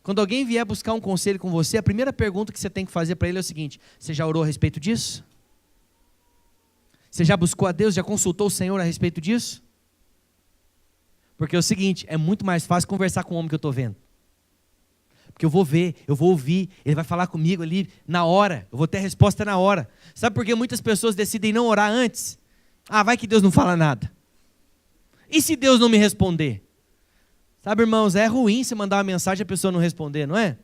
Quando alguém vier buscar um conselho com você, a primeira pergunta que você tem que fazer para ele é o seguinte: você já orou a respeito disso? Você já buscou a Deus, já consultou o Senhor a respeito disso? Porque é o seguinte, é muito mais fácil conversar com o homem que eu estou vendo. Porque eu vou ver, eu vou ouvir, ele vai falar comigo ali na hora, eu vou ter a resposta na hora. Sabe por que muitas pessoas decidem não orar antes? Vai que Deus não fala nada. E se Deus não me responder? Sabe, irmãos, é ruim você mandar uma mensagem e a pessoa não responder, não é?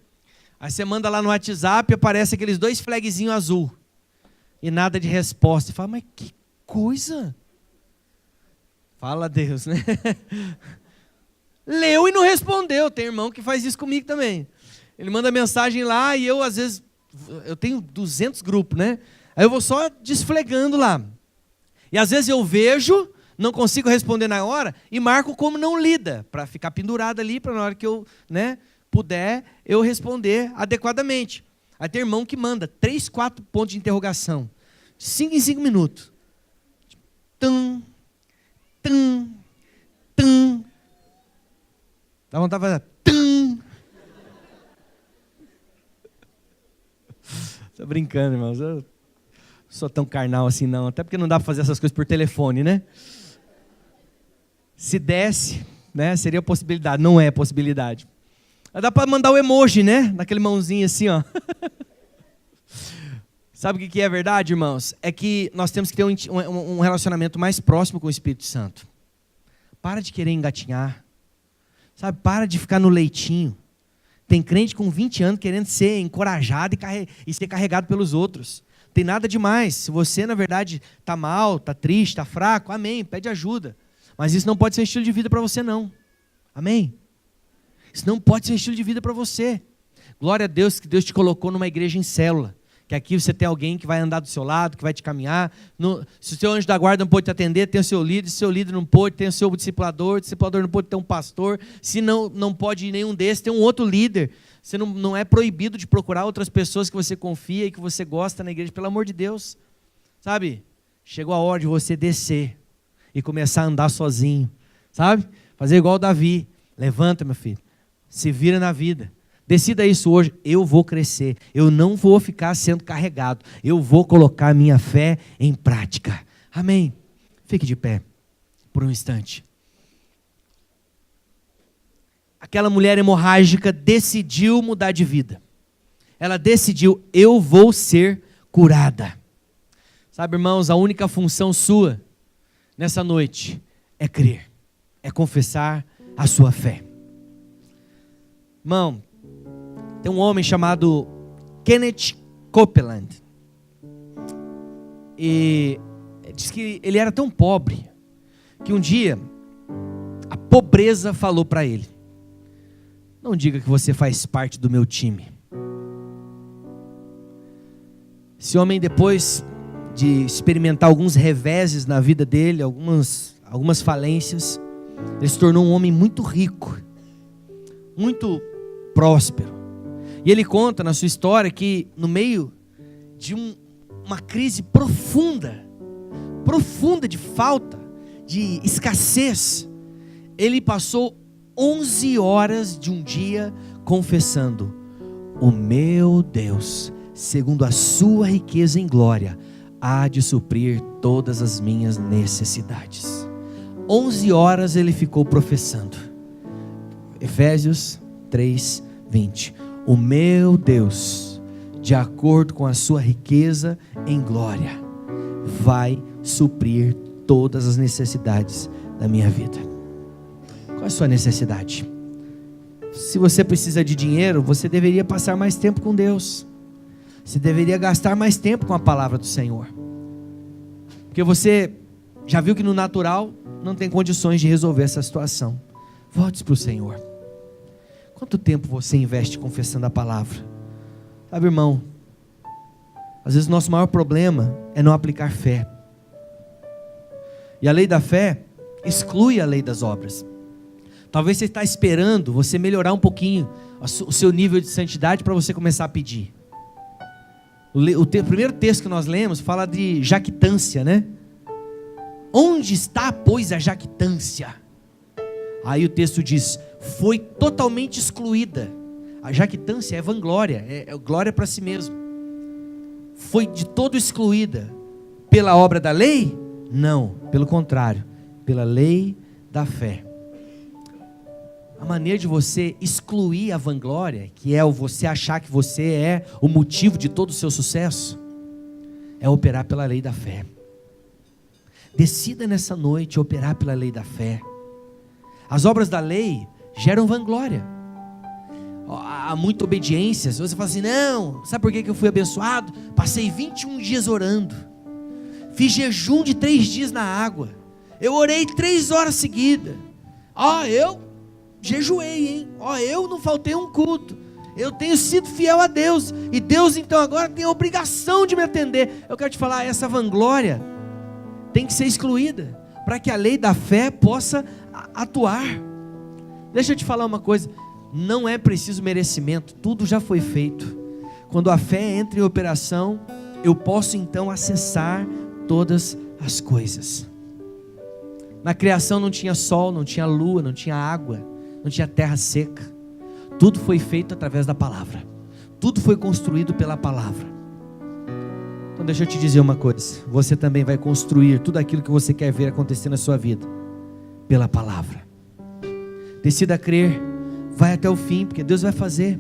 Aí você manda lá no WhatsApp e aparece aqueles 2 flagzinhos azul. E nada de resposta. Você fala, mas que coisa. Fala Deus, né? Leu e não respondeu. Tem irmão que faz isso comigo também. Ele manda mensagem lá e eu, às vezes, eu tenho 200 grupos, né? Aí eu vou só desflegando lá. E às vezes eu vejo, não consigo responder na hora e marco como não lida, para ficar pendurado ali, para na hora que eu puder, eu responder adequadamente. Aí tem irmão que manda 3, 4 pontos de interrogação. 5 em 5 minutos. Tum, tum, tum. Dá vontade de fazer tum. Tô brincando, irmãos. Eu não sou tão carnal assim, não. Até porque não dá para fazer essas coisas por telefone, né? Se desse, né, seria possibilidade. Não é possibilidade. Mas dá para mandar o emoji, né? Naquele mãozinho assim, ó. Sabe o que é verdade, irmãos? É que nós temos que ter um relacionamento mais próximo com o Espírito Santo. Para de querer engatinhar. Sabe? Para de ficar no leitinho. Tem crente com 20 anos querendo ser encorajado e ser carregado pelos outros. Tem nada demais. Se você, na verdade, está mal, está triste, está fraco, amém, pede ajuda. Mas isso não pode ser um estilo de vida para você, não. Amém? Isso não pode ser um estilo de vida para você. Glória a Deus que Deus te colocou numa igreja em célula. Que aqui você tem alguém que vai andar do seu lado, que vai te caminhar. Se o seu anjo da guarda não pôde te atender, tem o seu líder. Se o seu líder não pôde, tem o seu discipulador. Se o discipulador não pôde, tem um pastor. Se não pode nenhum desses, tem um outro líder. Você não é proibido de procurar outras pessoas que você confia e que você gosta na igreja. Pelo amor de Deus. Sabe? Chegou a hora de você descer e começar a andar sozinho. Sabe? Fazer igual o Davi. Levanta, meu filho. Se vira na vida. Decida isso hoje, eu vou crescer, eu não vou ficar sendo carregado, eu vou colocar minha fé em prática. Amém? Fique de pé por um instante. Aquela mulher hemorrágica decidiu mudar de vida. Ela decidiu, eu vou ser curada. Sabe, irmãos, a única função sua nessa noite é crer, é confessar a sua fé. Irmão, tem um homem chamado Kenneth Copeland. E diz que ele era tão pobre que um dia a pobreza falou para ele: não diga que você faz parte do meu time. Esse homem, depois de experimentar alguns reveses na vida dele, algumas falências, ele se tornou um homem muito rico, muito próspero. E ele conta na sua história que no meio de uma crise profunda de falta, de escassez, ele passou 11 horas de um dia confessando: o meu Deus, segundo a sua riqueza em glória, há de suprir todas as minhas necessidades. 11 horas ele ficou professando. Efésios 3:20. O meu Deus, de acordo com a sua riqueza em glória, vai suprir todas as necessidades da minha vida. Qual é a sua necessidade? Se você precisa de dinheiro, você deveria passar mais tempo com Deus. Você deveria gastar mais tempo com a palavra do Senhor. Porque você já viu que no natural não tem condições de resolver essa situação. Volte para o Senhor. Quanto tempo você investe confessando a palavra? Sabe, irmão, às vezes o nosso maior problema é não aplicar fé. E a lei da fé exclui a lei das obras. Talvez você está esperando você melhorar um pouquinho o seu nível de santidade para você começar a pedir. O primeiro texto que nós lemos fala de jactância, né? Onde está, pois, a jactância? Aí o texto diz: foi totalmente excluída. A jactância é vanglória, é glória para si mesmo. Foi de todo excluída. Pela obra da lei? Não, pelo contrário, pela lei da fé. A maneira de você excluir a vanglória, que é você achar que você é o motivo de todo o seu sucesso, é operar pela lei da fé. Decida nessa noite operar pela lei da fé. As obras da lei geram vanglória. Há muita obediência. Se você fala assim: não, sabe por que eu fui abençoado? Passei 21 dias orando. Fiz jejum de 3 dias na água. Eu orei 3 horas seguidas. Eu jejuei, hein? Eu não faltei um culto. Eu tenho sido fiel a Deus. E Deus então agora tem a obrigação de me atender. Eu quero te falar, essa vanglória tem que ser excluída, para que a lei da fé possa atuar. Deixa eu te falar uma coisa: não é preciso merecimento, tudo já foi feito. Quando a fé entra em operação, eu posso então acessar todas as coisas. Na criação não tinha sol, não tinha lua, não tinha água, não tinha terra seca. Tudo foi feito através da palavra. Tudo foi construído pela palavra. Então deixa eu te dizer uma coisa, você também vai construir tudo aquilo que você quer ver acontecer na sua vida, pela palavra. Decida crer, vai até o fim, porque Deus vai fazer.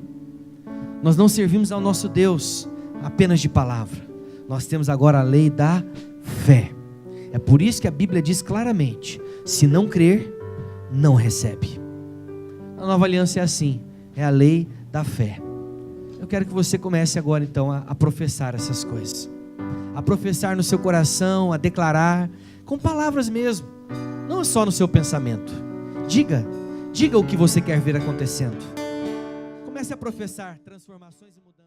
Nós não servimos ao nosso Deus apenas de palavra, nós temos agora a lei da fé. É por isso que a Bíblia diz claramente, se não crer, não recebe. A nova aliança é assim, é a lei da fé. Eu quero que você comece agora então a professar essas coisas, a professar no seu coração, a declarar, com palavras mesmo, não só no seu pensamento. Diga o que você quer ver acontecendo. Comece a professar transformações e mudanças.